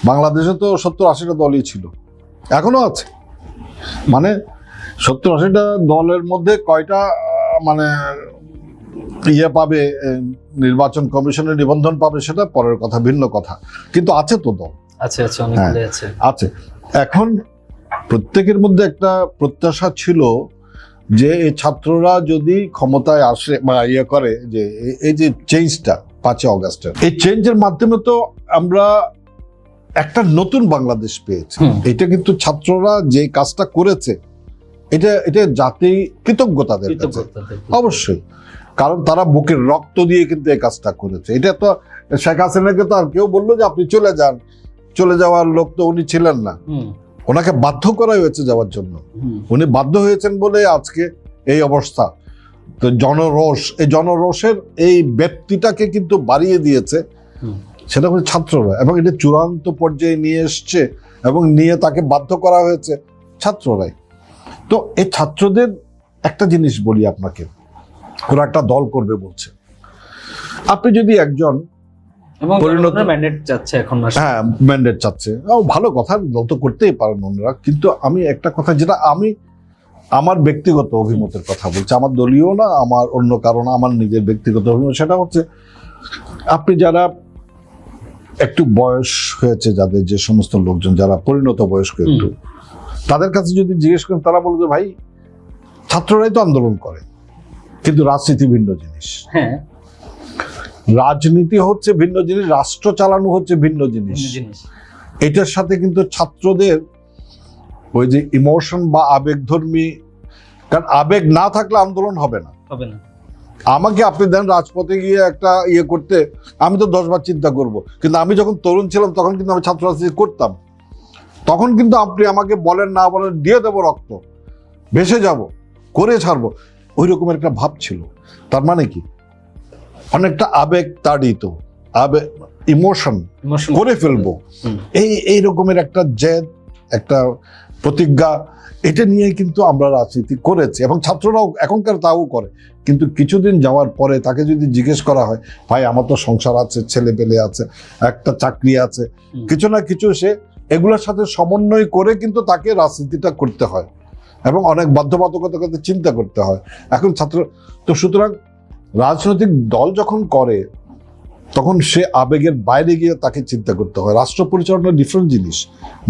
বাংলাদেশে তো 70-80টা দলই ছিল, এখনো আছে। মানে 70-80টা দলের মধ্যে কয়টা মানে পাবে, নির্বাচন কমিশনের নিবন্ধন পাবে, সেটা পরের কথা, ভিন্ন কথা, কিন্তু আছে তো দল, আছে। আছে। এখন প্রত্যেকের মধ্যে একটা প্রত্যাশা ছিল যে এই ছাত্ররা যদি ক্ষমতায় আসে বা ইয়ে করে, যে এই যে চেঞ্জটা 5 অগাস্টের, এই চেঞ্জের মাধ্যমে তো আমরা একটা নতুন বাংলাদেশ পেয়েছি। এটা কিন্তু ছাত্ররা যে কাজটা করেছে, এটা জাতি কৃতজ্ঞ তাদের কাছে, অবশ্যই। কারণ তারা বুকের রক্ত দিয়ে কিন্তু এই কাজটা করেছে। এটা তো শেখ হাসিনাকে তো আর কেউ বললো যে আপনি চলে যান, চলে যাওয়ার লোক তো উনি ছিলেন না, ওনাকে বাধ্য করা হয়েছে যাওয়ার জন্য। উনি বাধ্য হয়েছেন বলে আজকে এই অবস্থা। তো জনরোষ, এই জনরোষের এই ব্যক্তিটাকে কিন্তু বাড়িয়ে দিয়েছে সেটা হচ্ছে ছাত্ররা, এবং এটা চূড়ান্ত পর্যায়ে নিয়ে এসছে এবং নিয়ে তাকে বাধ্য করা হয়েছে ছাত্ররাই। তো এই ছাত্রদের একটা জিনিস বলি আপনাকে, ওরা একটা দল করবে বলছে। আপনি যদি একজন ম্যান্ডেট চাচ্ছে এখন, হ্যাঁ ম্যান্ডেট চাচ্ছে, ভালো কথা, দল তো করতেই পারেন ওনারা। কিন্তু আমি একটা কথা, যেটা আমি আমার ব্যক্তিগত অভিমতের কথা বলছি, আমার দলীয় না, আমার অন্য কারণ, আমার নিজের ব্যক্তিগত অভিমত, সেটা হচ্ছে আপনি যারা একটু বয়স হয়েছে, যাদের যে সমস্ত লোকজন যারা পরিণত বয়স্ক একটু, তাদের কাছে যদি জিজ্ঞেস করেন, তারা বলবে ভাই ছাত্ররাই তো আন্দোলন করে, কিন্তু রাজনীতি ভিন্ন জিনিস। হ্যাঁ, রাজনীতি হচ্ছে ভিন্ন জিনিস, রাষ্ট্র চালানো হচ্ছে ভিন্ন জিনিস। এটার সাথে কিন্তু ছাত্রদের ওই যে ইমোশন বা আবেগধর্মী, কারণ আবেগ না থাকলে আন্দোলন হবে না। আমাকে আপনি দেন রাজপথে গিয়ে একটা ইয়ে করতে, আমি তো 10 বার চিন্তা করব। কিন্তু আমি যখন তরুণ ছিলাম তখন কিন্তু আমি ছাত্র রাজনীতি করতাম। তখন কিন্তু আপনি আমাকে বলেন না বলেন, দিয়ে দেবো রক্ত, ভেসে যাব, করে ছাড়বো, ওই রকমের একটা ভাব ছিল। তার মানে কি, অনেকটা আবেগ তাড়িত, আবেগ ইমোশন করে ফেলবো, এই রকমের একটা জেদ, একটা প্রতিজ্ঞা, এটা নিয়ে কিন্তু আমরা রাজনীতি করেছি, এবং ছাত্ররাও এখনকার তাও করে। কিন্তু কিছুদিন যাওয়ার পরে তাকে যদি জিজ্ঞেস করা হয়, ভাই আমার তো সংসার আছে, ছেলে পেলে আছে, একটা চাকরি আছে, কিছু না কিছু, সে এগুলোর সাথে সমন্বয় করে কিন্তু তাকে রাজনীতিটা করতে হয়, এবং অনেক বাধ্যবাধকতার কথা চিন্তা করতে হয় এখন ছাত্র। তো সুতরাং রাজনৈতিক দল যখন করে, তখন সে আবেগের বাইরে গিয়ে তাকে চিন্তা করতে হয়। রাষ্ট্র পরিচালনা ডিফারেন্ট জিনিস,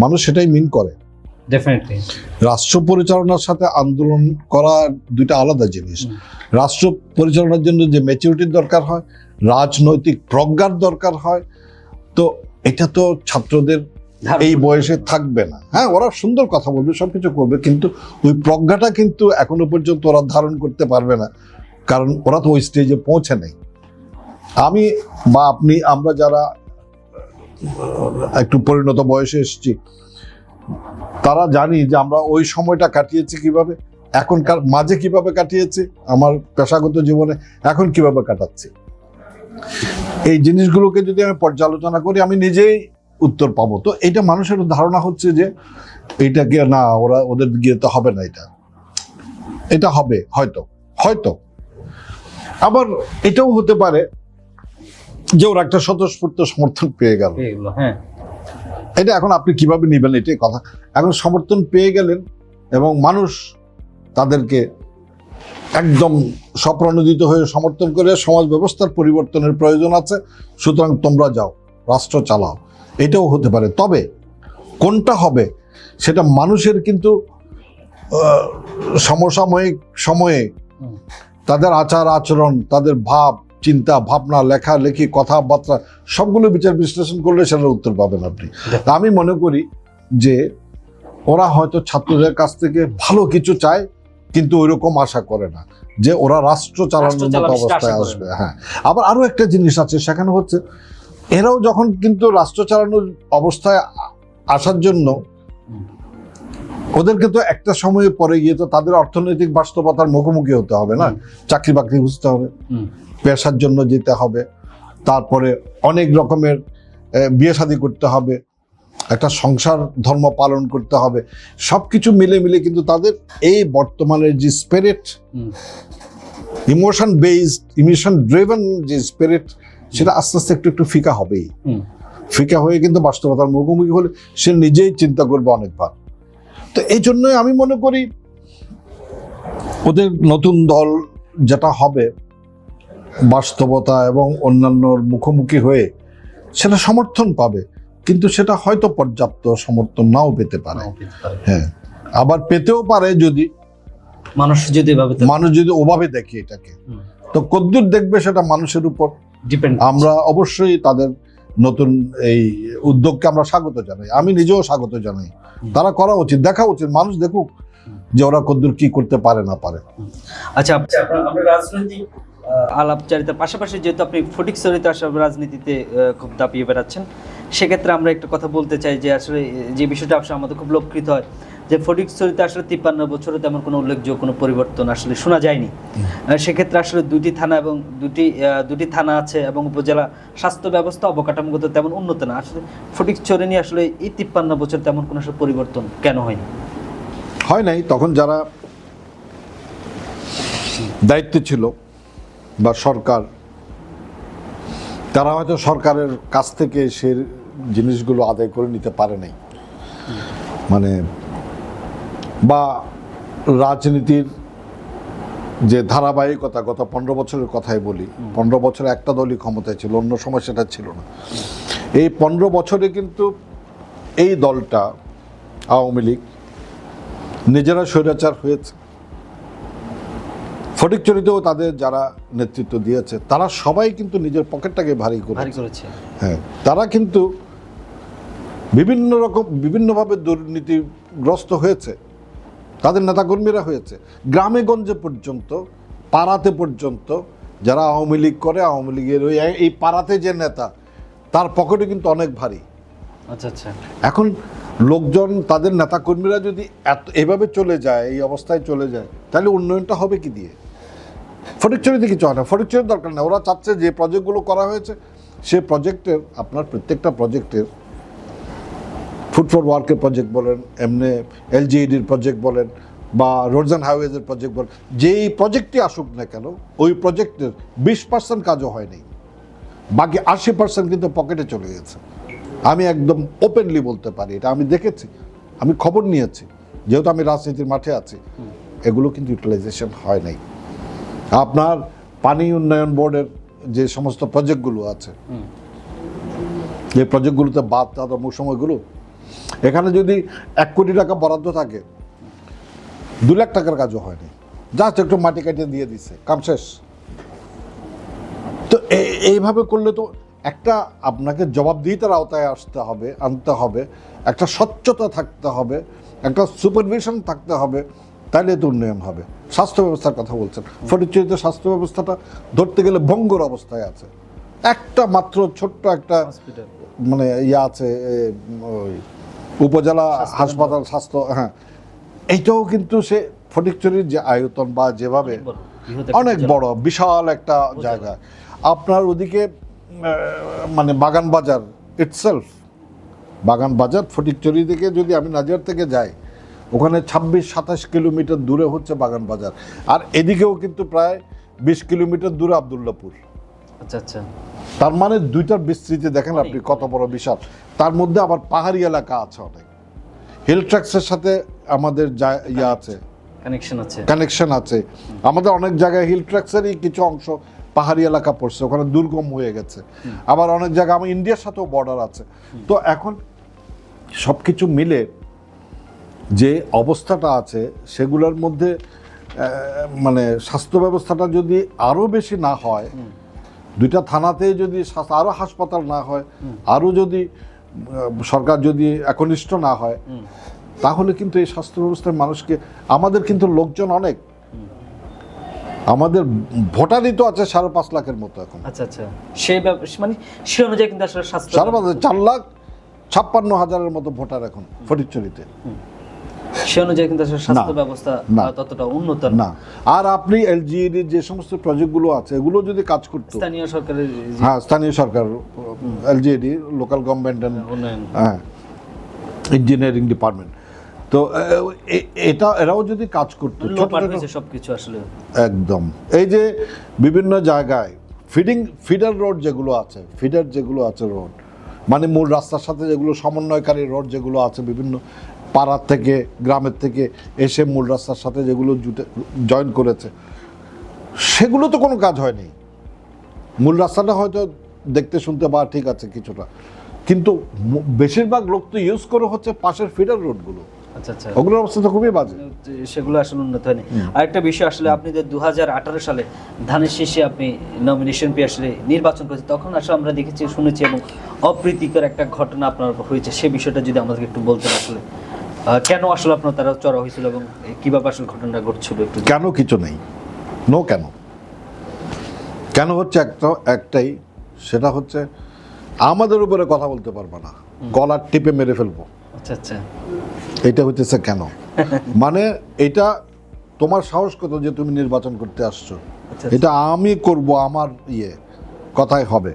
মানুষ সেটাই মিন করে। ডেফিনেটলি রাষ্ট্র পরিচালনার সাথে আন্দোলন করা দুইটা আলাদা জিনিস। রাষ্ট্র পরিচালনার জন্য যে ম্যাচুরিটির দরকার হয়, রাজনৈতিক প্রজ্ঞার দরকার হয়, তো এটা তো ছাত্রদের এই বয়সে থাকবে না। হ্যাঁ, ওরা সুন্দর কথা বলবে, সবকিছু করবে, কিন্তু ওই প্রজ্ঞাটা কিন্তু এখনো পর্যন্ত ওরা ধারণ করতে পারবে না, কারণ ওরা তো ওই স্টেজে পৌঁছে নেই। আমি বা আপনি, আমরা যারা একটু পরিণত বয়সে এসেছি, তারা জানি যে আমরা ওই সময়টা কাটিয়েছি কিভাবে, এখনকার মাঝে কিভাবে কাটিয়েছি, আমার পেশাগত জীবনে এখন কিভাবে কাটাচ্ছি। এই জিনিসগুলোকে যদি আমি পর্যালোচনা করি, আমি নিজেই উত্তর পাবো। তো এটা মানুষের ধারণা হচ্ছে যে এইটাকে না, ওদের গিয়ে তো হবে না, এটা হবে হয়তো। আবার এটাও হতে পারে যে ওরা একটা স্বতঃস্ফূর্ত সমর্থন পেয়ে গেল। হ্যাঁ, এটা এখন আপনি কিভাবে নিবেন, এটাই কথা। এখন সমর্থন পেয়ে গেলেন এবং মানুষ তাদেরকে একদম স্বপ্রণোদিত হয়ে সমর্থন করে, সমাজ ব্যবস্থার পরিবর্তনের প্রয়োজন আছে, সুতরাং তোমরা যাও, রাষ্ট্র চালাও, এটাও হতে পারে। তবে কোনটা হবে সেটা মানুষের কিন্তু সমসাময়িক সময়ে তাদের আচার আচরণ, তাদের ভাব চিন্তা ভাবনা, লেখালেখি, কথাবার্তা, সবগুলো বিচার বিশ্লেষণ করলে সেটার উত্তর পাবেন আপনি। আমি মনে করি যে ওরা হয়তো ছাত্রদের কাছ থেকে ভালো কিছু চায়, কিন্তু ওইরকম আশা করে না যে ওরা রাষ্ট্র চালানোর মতো অবস্থায় আসবে। হ্যাঁ, আবার আরো একটা জিনিস আছে সেখানে হচ্ছে, এরাও যখন কিন্তু রাষ্ট্র চালানোর অবস্থায় আসার জন্য, ওদেরকে তো একটা সময় পরে গিয়ে তো তাদের অর্থনৈতিক বাস্তবতার মুখোমুখি হতে হবে না, চাকরি বাকরি খুঁজতে হবে, পেশার জন্য যেতে হবে, তারপরে অনেক রকমের বিয়ে শাদী করতে হবে, একটা সংসার ধর্ম পালন করতে হবে, সবকিছু মিলে কিন্তু তাদের এই বর্তমানের যে spirit, emotion based, emotion driven যে স্পিরিট, সেটা আস্তে আস্তে একটু ফিকা হবেই। ফিকা হয়ে কিন্তু বাস্তবতার মুখোমুখি হলে সে নিজেই চিন্তা করবে অনেকবার। তো এই জন্যই আমি মনে করি ওদের নতুন দল যেটা হবে, বাস্তবতা এবং অন্যান্যর মুখোমুখি হয়ে সেটা সমর্থন পাবে, কিন্তু সেটা হয়তো পর্যাপ্ত সমর্থন নাও পেতে পারে। হ্যাঁ, আবার পেতেও পারে যদি মানুষ যদি এভাবে মানুষ যদি ওভাবে দেখে এটাকে। তো কদ্দূর দেখবে সেটা মানুষের উপর ডিপেন্ড। আমরা অবশ্যই তাদের নতুন এই উদ্যোগকে আমরা স্বাগত জানাই, আমি নিজেও স্বাগত জানাই। তারা করা উচিত, দেখা উচিত, মানুষ দেখুক যে ওরা কদ্দূর কি করতে পারে না পারে। আচ্ছা, আমরা রাজনৈতিক আলাপচারিতার পাশাপাশি যেহেতু আপনি ফটিকছড়িতে আসলে রাজনীতিতে খুব দাপিয়ে বেড়াচ্ছেন, সেক্ষেত্রে আমরা একটা কথা বলতে চাই যে আসলে যে বিষয়টা আসলে আমাদের খুব লক্ষিত হয় যে ফটিকছড়িতে আসলে 53 বছরে তেমন কোনো উল্লেখযোগ্য কোনো পরিবর্তন আসলে শোনা যায়নি। সেক্ষেত্রে আসলে দুটি থানা এবং দুটি থানা আছে এবং উপজেলা স্বাস্থ্য ব্যবস্থা অবকাঠামোগত তেমন উন্নত না। আসলে ফটিকছড়ি নিয়ে আসলে এই 53 বছর তেমন কোনো আসলে পরিবর্তন কেন হয়নি? হয় নাই, তখন যারা দায়িত্বে ছিল বা সরকার, তারা হয়তো সরকারের কাছ থেকে সে জিনিসগুলো আদায় করে নিতে পারে নাই, মানে বা রাজনীতির যে ধারাবাহিকতা, গত 15 বছরের কথাই বলি, 15 বছরে একটা দলই ক্ষমতায় ছিল, অন্য সময় সেটা ছিল না। এই 15 বছরে কিন্তু এই দলটা আওয়ামী লীগ নিজেরা স্বৈরাচার হয়েছে। ফটিকছড়িতেও তাদের যারা নেতৃত্ব দিয়েছে তারা সবাই কিন্তু নিজের পকেটটাকে ভারী করেছে। হ্যাঁ, তারা কিন্তু বিভিন্নভাবে দুর্নীতিগ্রস্ত হয়েছে, তাদের নেতাকর্মীরা হয়েছে। গ্রামে গঞ্জে পর্যন্ত, পাড়াতে পর্যন্ত যারা আওয়ামী লীগ করে, আওয়ামী লীগের ওই এই পাড়াতে যে নেতা, তার পকেটে কিন্তু অনেক ভারী। আচ্ছা আচ্ছা। এখন লোকজন, তাদের নেতাকর্মীরা যদি এভাবে চলে যায়, এই অবস্থায় চলে যায়, তাহলে উন্নয়নটা হবে কি দিয়ে? ফটিকছড়িতে কিছু হয় না, ফটিকছড়ির দরকার নেই। ওরা চাচ্ছে যে প্রজেক্টগুলো করা হয়েছে, সে প্রজেক্টের, আপনার প্রত্যেকটা প্রজেক্টের, ফুড ফর ওয়ার্কের প্রজেক্ট বলেন, এমনি এলজিইডির প্রজেক্ট বলেন, বা রোডস অ্যান্ড হাইওয়েজের প্রজেক্ট বলেন, যেই প্রজেক্টই আসুক না কেন, ওই প্রজেক্টের 20% কাজও হয়নি, বাকি 80% কিন্তু পকেটে চলে গেছে। আমি একদম ওপেনলি বলতে পারি, এটা আমি দেখেছি, আমি খবর নিয়েছি, যেহেতু আমি রাজনীতির মাঠে আছি। এগুলো কিন্তু ইউটিলাইজেশন হয় নাই। আপনার পানি উন্নয়ন বোর্ডের যে সমস্ত প্রজেক্টগুলো আছে, এই প্রজেক্টগুলোতে বাদ দাদা মৌসুমগুলো, এখানে যদি 1 কোটি টাকা বরাদ্দ থাকে, 2 লাখ টাকার কাজও হয়নি, জাস্ট একটু মাটি কাটিয়ে দিয়ে দিচ্ছে, কাম শেষ। তো এইভাবে করলে তো একটা আপনাকে জবাবদিহিতার আওতায় আনতে হবে, একটা স্বচ্ছতা থাকতে হবে, একটা সুপারভিশন থাকতে হবে, তাহলে তো উন্নয়ন হবে। স্বাস্থ্য ব্যবস্থার কথা বলছেন, ফটিকছড়িতে স্বাস্থ্য ব্যবস্থাটা ধরতে গেলে ভঙ্গুর অবস্থায় আছে। একটা মাত্র ছোট্ট একটা মানে আছে, ওই উপজেলা হাসপাতাল স্বাস্থ্য, হ্যাঁ, এইটাও কিন্তু সে ফটিকছড়ির যে আয়তন বা যেভাবে অনেক বড় বিশাল একটা জায়গা। আপনার ওদিকে মানে বাগান বাজার ইটসেলফ, বাগান বাজার ফটিকছড়ি থেকে যদি আমি নাজিয়ার থেকে যাই, ওখানে 26-27 কিলোমিটার দূরে হচ্ছে বাগান বাজার, আর এদিকেও কিন্তু প্রায় 20 কিলোমিটার দূরে আবদুল্লাপুর। আচ্ছা আচ্ছা। তার মানে দুইটার বিস্তৃতি দেখেন আপনি কত বড় বিশাল। তার মধ্যে আবার পাহাড়ি এলাকা আছে, অনেক হিল ট্র্যাক্সের সাথে আমাদের আছে, কানেকশন আছে। আমাদের অনেক জায়গায় হিল ট্র্যাক্সেরই কিছু অংশ পাহাড়ি এলাকা পড়ছে, ওখানে দুর্গম হয়ে গেছে। আবার অনেক জায়গায় আমার ইন্ডিয়ার সাথেও বর্ডার আছে। তো এখন সব কিছু মিলে যে অবস্থাটা আছে, সেগুলোর মধ্যে মানে স্বাস্থ্য ব্যবস্থাটা যদি আরও বেশি না হয়, 2টা থানাতে যদি আরও হাসপাতাল না হয়, আরও যদি সরকার যদি একনিষ্ঠ না হয়, তাহলে কিন্তু এই স্বাস্থ্য ব্যবস্থার মানুষকে, আমাদের কিন্তু লোকজন অনেক, আমাদের ভোটারই তো আছে 5.5 লাখের মতো এখন। আচ্ছা আচ্ছা। সেই মানে সে অনুযায়ী কিন্তু আসলে স্বাস্থ্য 4,56,000-এর মতো ভোটার এখন ফটিকছড়িতে। সে অনুযায়ী কিন্তু আসলে স্বাস্থ্য ব্যবস্থা ততটা উন্নত না। আর আপনি এলজিইডির যে সমস্ত প্রজেক্টগুলো আছে, এগুলো যদি কাজ করতো স্থানীয় সরকারের, হ্যাঁ স্থানীয় সরকার, এলজিইডি লোকাল গভর্নমেন্ট হ্যাঁ ইঞ্জিনিয়ারিং ডিপার্টমেন্ট, তো এরাও যদি কাজ করতো সবকিছু আসলে একদম। এই যে বিভিন্ন জায়গায় ফিডার রোড যেগুলো আছে রোড, মানে মূল রাস্তার সাথে যেগুলো সমন্বয়কারী রোড যেগুলো আছে, বিভিন্ন পাড়ার থেকে গ্রামের থেকে এসে মূল রাস্তার সাথে যেগুলো জয়েন করেছে, সেগুলো তো কোনো কাজ হয়নি। মূল রাস্তাটা হয়তো দেখতে শুনতে বা ঠিক আছে কিছুটা, কিন্তু বেশিরভাগ লোক তো ইউজ করে হচ্ছে পাশের ফিডার রোডগুলো। আচ্ছা আচ্ছা, ওগুলোর অবস্থা তো খুবই বাজে। সেগুলো আসলে উন্নত হয়নি। আরেকটা বিষয় আসলে, আপনি যে 2018 সালে ধানের শীষে আপনি নমিনেশন পেয়ে আসলে নির্বাচন করেছেন, তখন আসলে আমরা দেখেছি, শুনেছি এবং অপ্রীতিকর একটা ঘটনা আপনার হয়েছে, সে বিষয়টা যদি আমাদেরকে একটু বলতেন আসলে কেন আসলে আপনার তারা চড়া হয়েছিল এবং কিভাবে আসলে ঘটনাটা ঘটছিল একটু। কেন কিছু নেই, নো কেন, কেন হচ্ছে একটাই, সেটা হচ্ছে আমাদের উপরে কথা বলতে পারবো না, গলার টিপে মেরে ফেলবো। আচ্ছা আচ্ছা, এটা হইতেছে কেন, মানে এটা তোমার সাহস কত যে তুমি নির্বাচন করতে আসছো, আচ্ছা, এটা আমি করব, আমার কথাই হবে।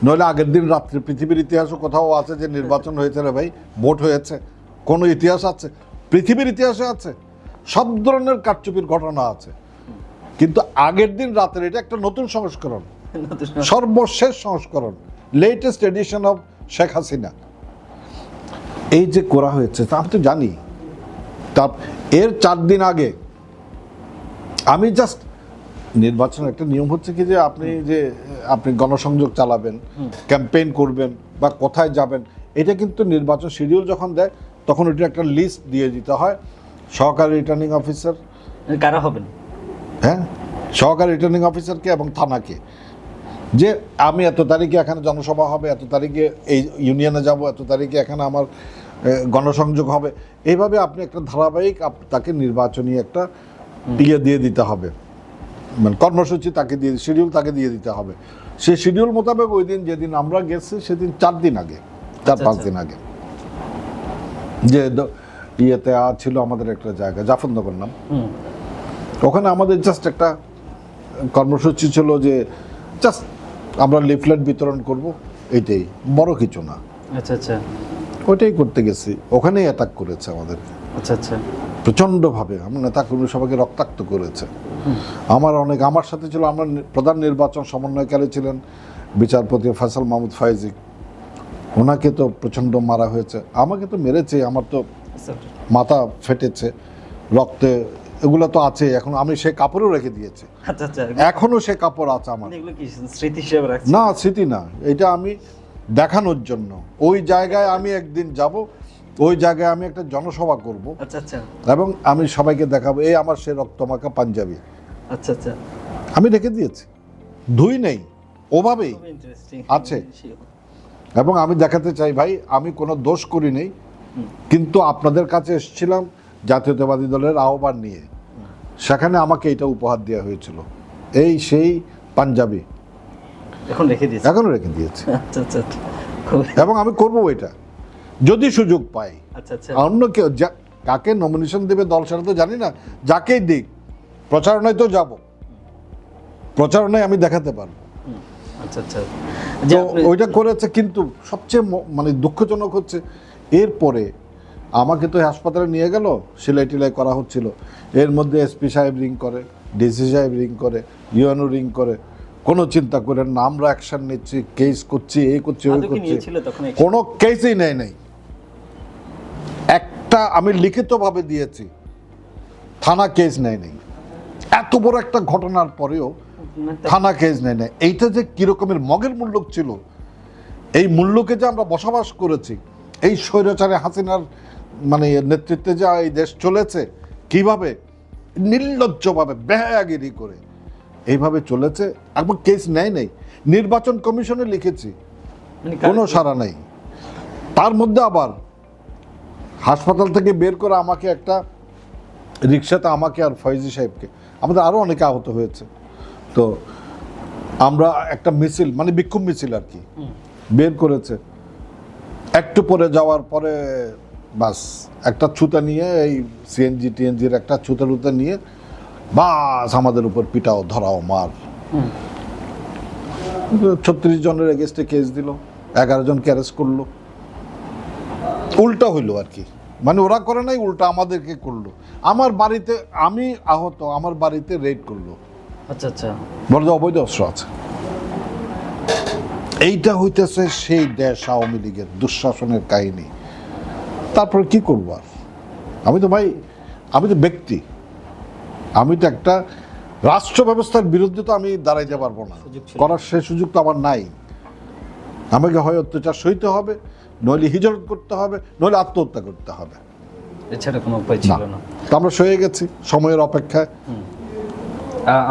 নইলে আগের দিন রাত্রে পৃথিবীর ইতিহাসও কোথাও আছে যে নির্বাচন হয়েছে রে ভাই, ভোট হয়েছে, কোনো ইতিহাস আছে? পৃথিবীর ইতিহাসে আছে, সব ধরনের কারচুপির ঘটনা আছে, কিন্তু আগের দিন রাতের এটা একটা নতুন সংস্করণ, সর্বশেষ সংস্করণ, latest edition of Sheikh Hasina. এই যে করা হয়েছে তা আমি তো জানি। তা এর 4 দিন আগে আমি জাস্ট, নির্বাচনের একটা নিয়ম হচ্ছে কি যে আপনি গণসংযোগ চালাবেন, ক্যাম্পেইন করবেন বা কোথায় যাবেন, এটা কিন্তু নির্বাচন শিডিউল যখন দেয় তখন ওটা একটা লিস্ট দিয়ে দিতে হয় সহকারী রিটার্নিং অফিসার। কারা হবেন? হ্যাঁ, সহকারী রিটার্নিং অফিসারকে এবং থানাকে, যে আমি এত তারিখে এখানে জনসভা হবে, এত তারিখে এই ইউনিয়নে যাব, এত তারিখে এখানে আমার গণসংযোগ হবে। এইভাবে আপনি একটা ধারাবাহিক তাকে নির্বাচনী একটা দিয়ে দিতে হবে, মানে কর্মসূচি তাকে দিয়ে, শিডিউল তাকে দিয়ে দিতে হবে। সেই শিডিউল মোতাবেক ওই দিন যেদিন আমরা গেছি সেদিন 4 দিন আগে, 4-5 দিন আগে, যে ইয়েতে ছিল আমাদের একটা জায়গা জাফরনগর নাম, ওখানে আমাদের জাস্ট একটা কর্মসূচি ছিল যে জাস্ট আমরা লিফলেট বিতরণ করব, এইটাই, বড় কিছু না। আচ্ছা আচ্ছা, ওইটাই করতে গেছি, ওখানেই অ্যাটাক করেছে আমাদের। আচ্ছা আচ্ছা, প্রচণ্ডভাবে আমরা নেতাকর্মী সবাইকে রক্তাক্ত করেছে। আমার সাথে ছিল, আমরা প্রধান নির্বাচন সমন্বয়কারী ছিলেন বিচারপতি ফয়সাল মাহমুদ ফায়েজি, ওনাকে তো প্রচণ্ড মারা হয়েছে, আমাকে তো মেরেছে, আমার তো মাথা ফেটেছে, রক্তে এগুলো তো আছে। এখন আমি সে কাপড়ও রেখে দিয়েছি, আচ্ছা আচ্ছা, এখনো সে কাপড় আছে আমার। এগুলো কি স্মৃতি হিসেবে রাখছেন? না, স্মৃতি না, এটা আমি দেখানোর জন্য। ওই জায়গায় আমি একদিন যাব, ওই জায়গায় আমি একটা জনসভা করব, আচ্ছা আচ্ছা, এবং আমি সবাইকে দেখাবো এই আমার সে রক্তমাখা পাঞ্জাবি। আচ্ছা আচ্ছা, আমি রেখে দিয়েছি, ধুই নেই, ওভাবেই আছে। এবং আমি দেখাতে চাই ভাই, আমি কোনো দোষ করি নেই, কিন্তু আপনাদের কাছে এসেছিলাম জাতীয়তাবাদী দলের আহ্বান নিয়ে, সেখানে আমাকে এটা উপহার দেওয়া হয়েছিল, এই সেই পাঞ্জাবি, এখন রেখে দিয়েছি, এখনো রেখে দিয়েছি। আচ্ছা আচ্ছা, এবং আমি করবো এটা যদি সুযোগ পাই। আচ্ছা আচ্ছা, অন্য কেউ কাকে নমিনেশন দেবে দল সেটা তো জানি না, যাকেই দিক, প্রচারণায় তো যাব, প্রচারণায় আমি দেখাতে পারবো। আচ্ছা আচ্ছা, তো ওইটা করেছে, কিন্তু সবচেয়ে মানে দুঃখজনক হচ্ছে এরপরে আমাকে তো হাসপাতালে নিয়ে গেল, সেলাই টেলাই করা হচ্ছিল, এর মধ্যে এসপি সাহেব রিং করে, ডিসি সাহেব রিং করে, ইউএনও রিং করে, কোনো চিন্তা করেন না, আমরা অ্যাকশন নিচ্ছি, কেস করছি, এই করছি, ওই করছি, কোনো কেসই নেই। একটা আমি লিখিতভাবে দিয়েছি, থানা কেস নেই। এত বড় একটা ঘটনার পরেও থানা কেস নেই। এইটা যে কিরকমের মগের মুল্লুক ছিল, এই মুল্লুকে যে আমরা বসবাস করেছি, এই স্বৈরাচারে হাসিনার মানে নেতৃত্বে যা এই দেশ চলেছে, কিভাবে নির্লজ্জভাবে বেহায়াগিরি করে এইভাবে চলেছে, একবার কেস নেই। নির্বাচন কমিশনে লিখেছি, কোনো সাড়া নেই। তার মধ্যে আবার হাসপাতাল থেকে বের করে আমাকে একটা রিক্সাতে, আমাকে আর ফয়েজি সাহেবকে, আমাদের আরও অনেকে আহত হয়েছে, তো আমরা একটা মিছিল, মানে বিক্ষোভ মিছিল আর কি বের করেছে। একটু পরে যাওয়ার পরে বাস একটা ছুতা নিয়ে, এই সিএনজি টিএনজির একটা ছুতা নিয়ে বাস আমাদের উপর পিটাও, ধরাও, মার। 36 জনের এগেস্টে কেস দিল, 11 জনকে অ্যারেস্ট করলো। উল্টা হইলো আর কি, মানে ওরা করে নাই, উল্টা আমাদেরকে করলো। আমার বাড়িতে, আমি আহত, আমার বাড়িতে রেড করলো। আচ্ছা আচ্ছা, বড় অবৈধ অস্ত্র আছে। এইটা হইতেছে সেই দেশ আওয়ামী লীগের দুঃশাসনের কাহিনী। তারপরে কি করবো আর? আমি তো ভাই, আমি তো ব্যক্তি, আমি তো একটা রাষ্ট্র ব্যবস্থার বিরুদ্ধে তো আমি দাঁড়াইতে পারবো না, করার সে সুযোগ তো আমার নাই। আমাকে হয় অত্যাচার সইতে হবে, নইলে হিজরত করতে হবে, নইলে আত্মহত্যা করতে হবে। এছাড়া কোনো উপায় ছিল না। তো আমরা সয়ে গেছি সময়ের অপেক্ষায়।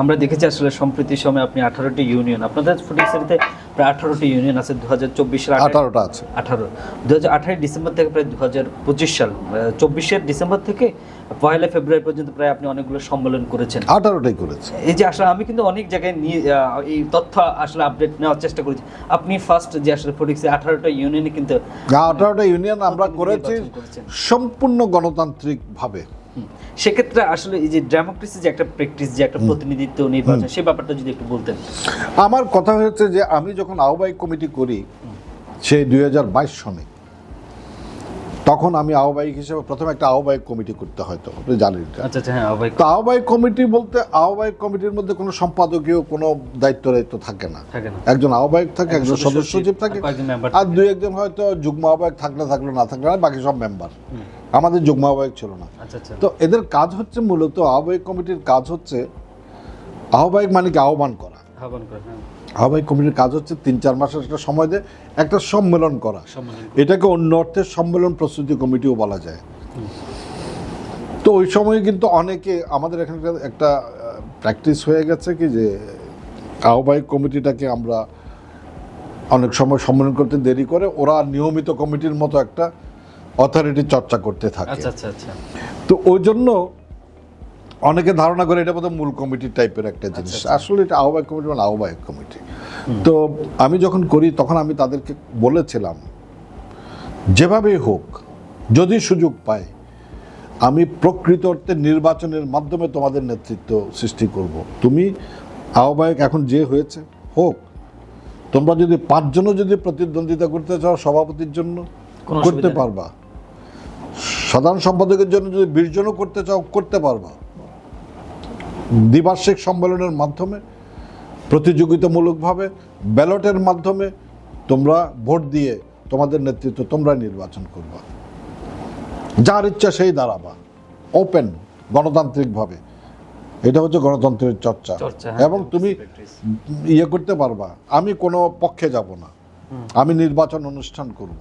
আমরা দেখেছি আসলে সম্প্রতি সময় আপনি 18টি ইউনিয়ন, আপনাদের ফটিকছড়িতে প্রায় 18টি ইউনিয়ন আছে 2024 সালে 18টা আছে। 2018 ডিসেম্বর থেকে প্রায় 2025 সাল 24 ডিসেম্বর থেকে 1 ফেব্রুয়ারি পর্যন্ত প্রায় আপনি অনেকগুলো সম্মেলন করেছেন। 18টাই করেছে। এই যে আসলে আমি কিন্তু অনেক জায়গায় নিয়ে এই তথ্য আসলে আপডেট নেওয়ার চেষ্টা করেছি। আপনি ফার্স্ট যে আসলে ফটিকছড়ি 18টা ইউনিয়নে কিন্তু 18টা ইউনিয়ন আমরা করেছি সম্পূর্ণ গণতান্ত্রিক ভাবে। সেক্ষেত্রে আসলে এই যে ডেমোক্রেসি যে একটা প্র্যাকটিস, যে একটা প্রতিনিধিত্ব নির্বাচন, সেই ব্যাপারটা যদি একটু বলতেন। আমার কথা হচ্ছে যে আমি যখন আহ্বায়ক কমিটি করি সেই 2022 সনে, তখন আমি আহ্বায়ক হিসেবে প্রথমে একটা আহ্বায়ক কমিটি করতে হয়তো আপনি জানেন। আচ্ছা হ্যাঁ, আহ্বায়ক। তো আহ্বায়ক কমিটি বলতে আহ্বায়ক কমিটির মধ্যে কোনো সম্পাদকীয় কোনো দায়িত্ব থাকে না। একজন আহ্বায়ক থাকে, একজন সদস্য সচিব থাকে, আর দুই একজন হয়তো যুগ্ম আহ্বায়ক থাকলে না থাকলে বাকি সব মেম্বার। আমাদের যুগ্ম আহ্বায়ক ছিল না। তো এদের কাজ হচ্ছে মূলত আহ্বায়ক কমিটির কাজ হচ্ছে, আহ্বায়ক মানে কি আহ্বান করা। আহ্বায়ক কমিটির কাজ হচ্ছে 3-4 মাসের একটা সময় দিয়ে একটা সম্মেলন করা। এটাকে অন্য অর্থে সম্মেলন প্রস্তুতি কমিটিও বলা যায়। তো ওই সময় কিন্তু অনেকে আমাদের এখানকার একটা প্র্যাকটিস হয়ে গেছে কি যে আহ্বায়ক কমিটিটাকে আমরা অনেক সময় সম্মেলন করতে দেরি করে, ওরা নিয়মিত কমিটির মতো একটা অথরিটি চর্চা করতে থাকে। তো ওই জন্য অনেকে ধারণা করে এটা বোধহয় মূল কমিটি টাইপের একটা জিনিস। আসলে এটা আহ্বায়ক কমিটি মানে আহ্বায়ক কমিটি। তো আমি যখন করি তখন আমি তাদেরকে বলেছিলাম যেভাবেই হোক যদি সুযোগ পাই আমি প্রকৃত অর্থে নির্বাচনের মাধ্যমে তোমাদের নেতৃত্ব সৃষ্টি করব। তুমি আহ্বায়ক এখন যে হয়েছে হোক, তোমরা যদি 5 জনও যদি প্রতিদ্বন্দ্বিতা করতে চাও সভাপতির জন্য করতে পারবা, সাধারণ সম্পাদকের জন্য যদি 20 জনও করতে চাও করতে পারবা। দ্বিবার্ষিক সম্মেলনের মাধ্যমে প্রতিযোগিতামূলকভাবে ব্যালটের মাধ্যমে তোমরা ভোট দিয়ে তোমাদের নেতৃত্ব তোমরা নির্বাচন করবা, যার ইচ্ছা সেই দাঁড়াবা, ওপেন গণতান্ত্রিকভাবে। এটা হচ্ছে গণতন্ত্রের চর্চা। এবং তুমি ইয়ে করতে পারবা, আমি কোনো পক্ষে যাব না, আমি নির্বাচন অনুষ্ঠান করব,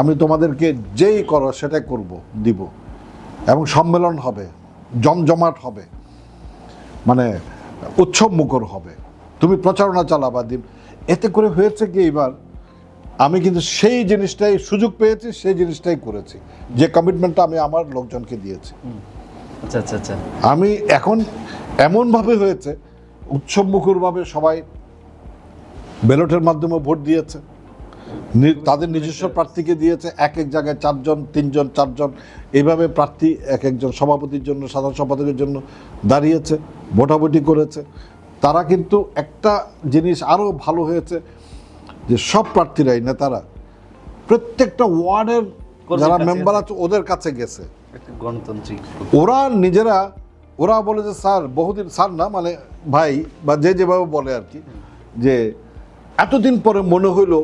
আমি তোমাদেরকে যেই করো সেটাই করব দিব, এবং সম্মেলন হবে, জমজমাট হবে, মানে উৎসব মুখর হবে, তুমি প্রচারণা চালাবা দিন। এতে করে হয়েছে কি এবার আমি কিন্তু সেই জিনিসটাই সুযোগ পেয়েছি, সেই জিনিসটাই করেছি, যে কমিটমেন্টটা আমি আমার লোকজনকে দিয়েছি। আমি এখন এমনভাবে হয়েছে উৎসব মুখরভাবে সবাই ব্যালটের মাধ্যমে ভোট দিয়েছে, তাদের নিজস্ব প্রার্থীকে দিয়েছে, এক এক জায়গায় 4 জন 3 জন 4 জন এইভাবে প্রার্থী এক একজন সভাপতির জন্য সাধারণ সম্পাদকের জন্য দাঁড়িয়েছে, ভোটাভুটি করেছে। তারা কিন্তু একটা জিনিস আরও ভালো হয়েছে যে সব প্রার্থীরাই নেতারা প্রত্যেকটা ওয়ার্ডের যারা মেম্বার আছে ওদের কাছে গেছে। ওরা নিজেরা ওরা বলে যে স্যার বহুদিন, স্যার না মানে ভাই বা যে যেভাবে বলে আর কি, যে এতদিন পরে মনে হইলো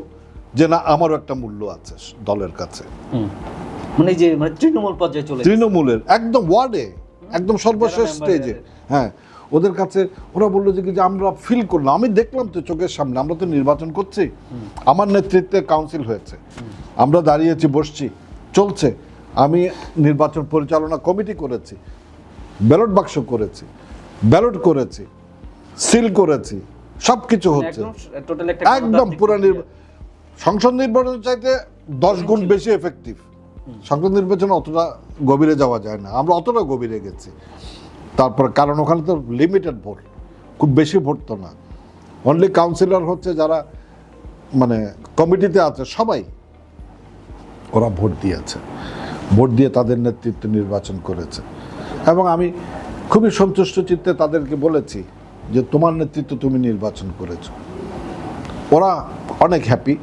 যে না আমারও একটা মূল্য আছে দলের কাছে। মানে যে মানে তৃণমূল পর্যায়ে চলে, তৃণমূলের একদম ওয়ার্ডে একদম সর্বশেষ স্টেজে, হ্যাঁ ওদের কাছে ওরা বললো যে আমরা ফিল করলাম, আমি দেখলাম তো চোখের সামনে, আমরা তো নির্বাচন করছি, আমার নেতৃত্বে কাউন্সিল হয়েছে, আমরা দাঁড়িয়েছি বসছি চলছে, আমি নির্বাচন পরিচালনা কমিটি করেছি, ব্যালট বাক্স করেছি, ব্যালট করেছি, সিল করেছি, সব কিছু হচ্ছে একদম পুরো সংসদ নির্বাচন চাইতে 10 গুণ বেশি এফেক্টিভ। সংসদ নির্বাচনে অতটা গভীরে যাওয়া যায় না, আমরা অতটা গভীরে গেছি। তারপর কারণ ওখানে তো লিমিটেড ভোট, খুব বেশি ভোট তো না, অনলি কাউন্সিলর হচ্ছে যারা মানে কমিটিতে আছে সবাই ওরা ভোট দিয়েছে, ভোট দিয়ে তাদের নেতৃত্ব নির্বাচন করেছে। এবং আমি খুবই সন্তুষ্ট চিত্তে তাদেরকে বলেছি যে তোমার নেতৃত্ব তুমি নির্বাচন করেছো, ওরা অনেক হ্যাপি।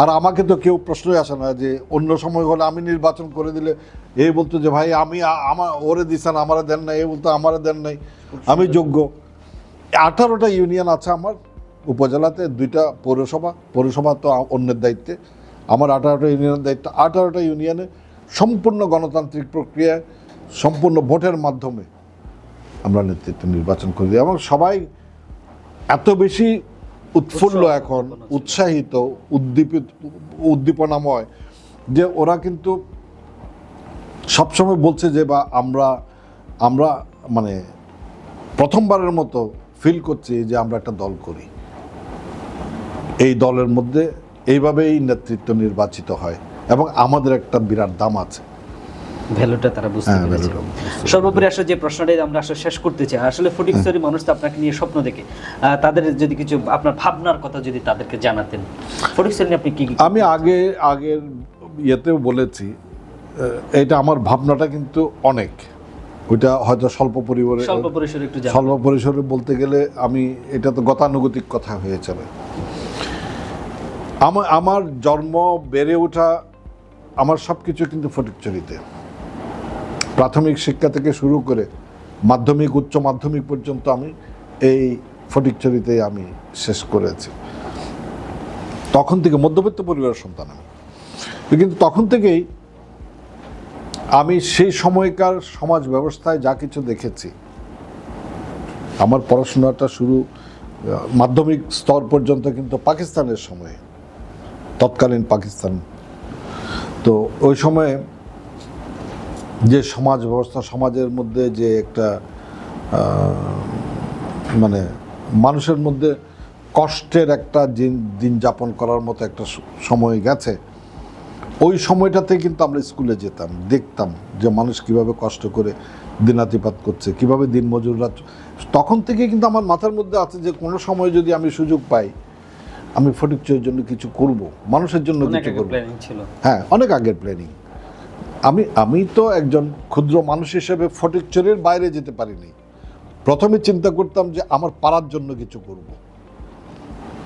আর আমাকে তো কেউ প্রশ্নই আসে না যে অন্য সময় হলে আমি নির্বাচন করে দিলে এই বলতো যে ভাই আমি আমার ওরে দিচ্ছেন আমারে দেন নাই, এই বলতো আমারে দেন নাই, আমি যোগ্য। 18টা ইউনিয়ন আছে আমার উপজেলাতে, 2টা পৌরসভা তো অন্যের দায়িত্বে, আমার 18টা ইউনিয়নের দায়িত্ব। 18টা ইউনিয়নে সম্পূর্ণ গণতান্ত্রিক প্রক্রিয়ায় সম্পূর্ণ ভোটের মাধ্যমে আমরা নেতৃত্ব নির্বাচন করি। এবং সবাই এত বেশি উৎফুল্ল এখন, উৎসাহিত, উদ্দীপনাময় যে ওরা কিন্তু সবসময় বলছে যে বা আমরা আমরা মানে প্রথমবারের মতো ফিল করছি যে আমরা একটা দল করি, এই দলের মধ্যে এইভাবেই নেতৃত্ব নির্বাচিত হয় এবং আমাদের একটা বিরাট দাম আছে। ভ্যালুটা তারা বুঝতে হ্যাঁ, পেরেছে। ভ্যালুটা সর্বোপরি আসলে যে প্রশ্নটাই আমরা আসলে শেষ করতে চাই, আসলে ফটিকছড়ি মানুষ তো আপনাকে নিয়ে স্বপ্ন দেখে, তাদের যদি কিছু আপনার ভাবনার কথা যদি তাদেরকে জানাতেন, ফটিকছড়ি নিয়ে আপনি কি কি আমি আগের ইয়েতেও বলেছি, এটা আমার ভাবনাটা কিন্তু অনেক, ওইটা হয়তো স্বল্প পরিসরে একটু জানান। স্বল্প পরিসরে বলতে গেলে আমি এটা তো গতানুগতিক কথা হয়ে যাবে। আমার জন্ম, বেড়ে ওঠা, আমার সব কিছু কিন্তু ফটিকছড়িতে। প্রাথমিক শিক্ষা থেকে শুরু করে মাধ্যমিক, উচ্চ মাধ্যমিক পর্যন্ত আমি এই ফটিকছড়িতে আমি শেষ করেছি। তখন থেকে মধ্যবিত্ত পরিবারের সন্তান আমি, কিন্তু তখন থেকেই আমি সেই সময়কার সমাজ ব্যবস্থায় যা কিছু দেখেছি। আমার পড়াশোনাটা শুরু মাধ্যমিক স্তর পর্যন্ত কিন্তু পাকিস্তানের সময়ে, তৎকালীন পাকিস্তান। তো ওই সময়ে যে সমাজ ব্যবস্থা, সমাজের মধ্যে যে একটা মানে মানুষের মধ্যে কষ্টের একটা দিন যাপন করার মতো একটা সময় গেছে, ওই সময়টাতে কিন্তু আমরা স্কুলে যেতাম, দেখতাম যে মানুষ কিভাবে কষ্ট করে দিনাতিপাত করছে, কিভাবে দিনমজুররা। তখন থেকে কিন্তু আমার মাথার মধ্যে আছে যে কোনো সময় যদি আমি সুযোগ পাই, আমি ফটিকছড়ির জন্য কিছু করব, মানুষের জন্য কিছু করব। হ্যাঁ, অনেক আগের প্ল্যানিং। আমি তো একজন ক্ষুদ্র মানুষ হিসেবে ফটিকছড়ির বাইরে যেতে পারিনি। প্রথমে চিন্তা করতাম যে আমার পাড়ার জন্য কিছু করব,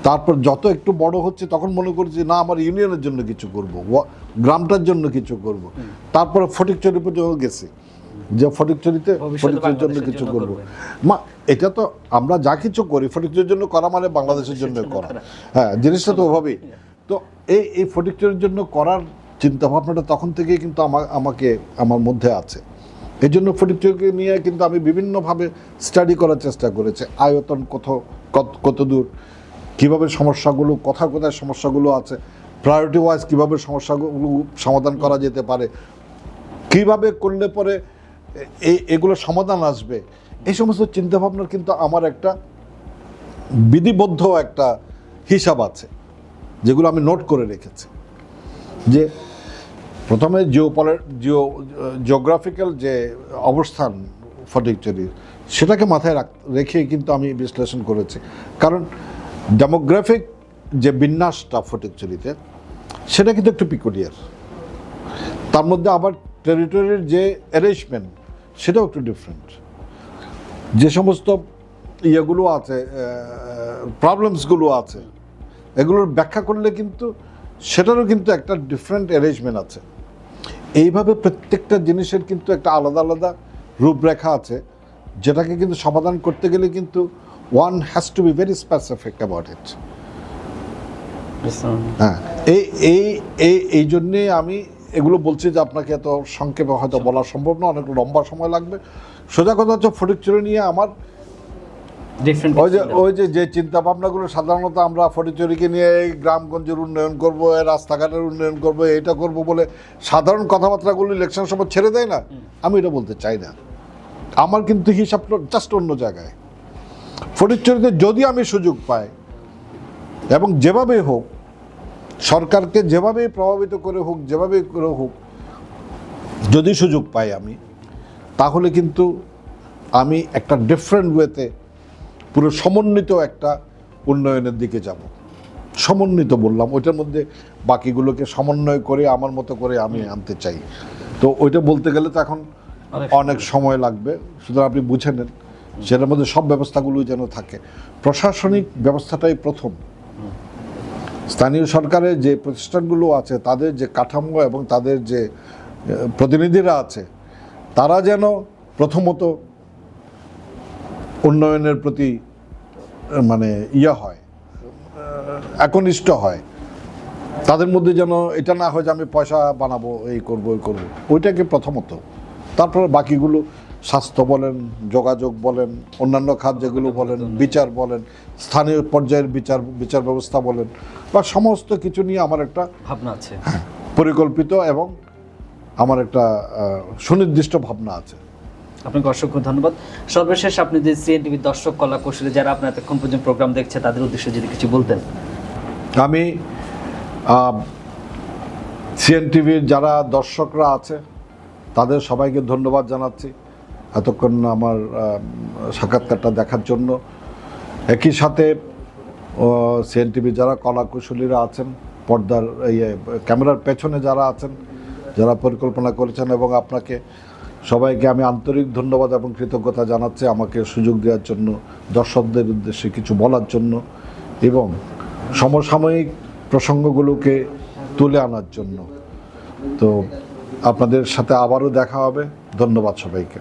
তারপর যত একটু বড় হচ্ছে তখন মনে করছি না আমার ইউনিয়নের জন্য কিছু করব, গ্রামটার জন্য কিছু করব। তারপরে ফটিকছড়ি পর্যন্ত গেছি যে ফটিকছড়িতে ফটিকছড়ির জন্য কিছু করব। মা, এটা তো আমরা যা কিছু করি ফটিকছড়ির জন্য করা মানে বাংলাদেশের জন্য করা। হ্যাঁ, জিনিসটা তো ওভাবেই। তো এই ফটিকছড়ির জন্য করার চিন্তা ভাবনাটা তখন থেকেই কিন্তু আমার মধ্যে আছে। এই জন্য ফটিকছড়িকে নিয়ে কিন্তু আমি বিভিন্নভাবে স্টাডি করার চেষ্টা করেছি। আয়তন কত দূর, কীভাবে সমস্যাগুলো, কোথায় সমস্যাগুলো আছে, প্রায়োরিটি ওয়াইজ কীভাবে সমস্যাগুলো সমাধান করা যেতে পারে, কীভাবে করলে পরে এগুলো সমাধান আসবে, এই সমস্ত চিন্তাভাবনার কিন্তু আমার একটা বিধিবদ্ধ একটা হিসাব আছে, যেগুলো আমি নোট করে রেখেছি। যে প্রথমে জিওগ্রাফিক্যাল যে অবস্থান ফটিকছড়ির, সেটাকে মাথায় রেখে কিন্তু আমি বিশ্লেষণ করেছি। কারণ ডেমোগ্রাফিক যে বিন্যাসটা ফটিকছড়িতে, সেটা কিন্তু একটু পিকুলিয়ার। তার মধ্যে আবার টেরিটরির যে অ্যারেঞ্জমেন্ট, সেটাও একটু ডিফারেন্ট। যে সমস্ত ইয়েগুলো আছে, প্রবলেমসগুলো আছে, এগুলোর ব্যাখ্যা করলে কিন্তু সেটারও কিন্তু একটা ডিফারেন্ট অ্যারেঞ্জমেন্ট আছে। এইভাবে প্রত্যেকটা জিনিসের কিন্তু একটা আলাদা আলাদা রূপরেখা আছে, যেটাকে কিন্তু সমাধান করতে গেলে কিন্তু one has to be very specific about it. হ্যাঁ, এই জন্যে আমি এগুলো বলছি যে আপনাকে এত সংক্ষেপে হয়তো বলা সম্ভব না, অনেক লম্বা সময় লাগবে। সোজা কথা হচ্ছে ফটিকছড়ি নিয়ে আমার ওই যে চিন্তা ভাবনাগুলো সাধারণত আমরা ফটিকছড়িকে নিয়ে এই গ্রামগঞ্জের উন্নয়ন করব, রাস্তাঘাটের উন্নয়ন করব, এটা করব বলে সাধারণ কথাবার্তাগুলো ইলেকশন সময় ছেড়ে দেয় না, আমি এটা বলতে চাই না। আমার কিন্তু হিসাবটা জাস্ট অন্য জায়গায়। ফটিকছড়িতে যদি আমি সুযোগ পাই এবং যেভাবে হোক, সরকারকে যেভাবে প্রভাবিত করে হোক, যেভাবে করে হোক, যদি সুযোগ পাই আমি, তাহলে কিন্তু আমি একটা ডিফারেন্ট ওয়েতে পুরো সমন্বিত একটা উন্নয়নের দিকে যাব। সমন্বিত বললাম, ওইটার মধ্যে বাকিগুলোকে সমন্বয় করে আমার মতো করে আমি আনতে চাই। তো ওইটা বলতে গেলে তো এখন অনেক সময় লাগবে, সুতরাং আপনি বুঝে নেন সেটার মধ্যে সব ব্যবস্থাগুলো যেন থাকে। প্রশাসনিক ব্যবস্থাটাই প্রথম। স্থানীয় সরকারের যে প্রতিষ্ঠানগুলো আছে, তাদের যে কাঠামো এবং তাদের যে প্রতিনিধিরা আছে, তারা যেন প্রথমত উন্নয়নের প্রতি মানে হয়, একনিষ্ঠ হয়। তাদের মধ্যে যেন এটা না হয় যে আমি পয়সা বানাবো, এই করব ওই করবো, ওইটাকে প্রথমত। তারপরে বাকিগুলো স্বাস্থ্য বলেন, যোগাযোগ বলেন, অন্যান্য খাত যেগুলো বলেন, বিচার বলেন, স্থানীয় পর্যায়ের বিচার ব্যবস্থা বলেন, বা সমস্ত কিছু নিয়ে আমার একটা ভাবনা আছে, পরিকল্পিত এবং আমার একটা সুনির্দিষ্ট ভাবনা আছে। আপনাকে অসংখ্য ধন্যবাদ। সর্বশেষ আপনি যে সিএনটিভির দর্শক কলা কৌশলী যারা আপনার এতক্ষণ পর্যন্ত প্রোগ্রাম দেখছে তাদের উদ্দেশ্যে যদি কিছু বলতেন। আমি সিএনটিভির যারা দর্শকরা আছে তাদের সবাইকে ধন্যবাদ জানাচ্ছি এতক্ষণ আমার সাক্ষাৎকারটা দেখার জন্য। একই সাথে সিএনটিভির যারা কলা কুশলীরা আছেন, পর্দার ক্যামেরার পেছনে যারা আছেন, যারা পরিকল্পনা করেছেন, এবং আপনাকে সবাইকে আমি আন্তরিক ধন্যবাদ এবং কৃতজ্ঞতা জানাচ্ছি আমাকে সুযোগ দেওয়ার জন্য, দর্শকদের উদ্দেশ্যে কিছু বলার জন্য এবং সমসাময়িক প্রসঙ্গগুলোকে তুলে আনার জন্য। তো আপনাদের সাথে আবারও দেখা হবে। ধন্যবাদ সবাইকে।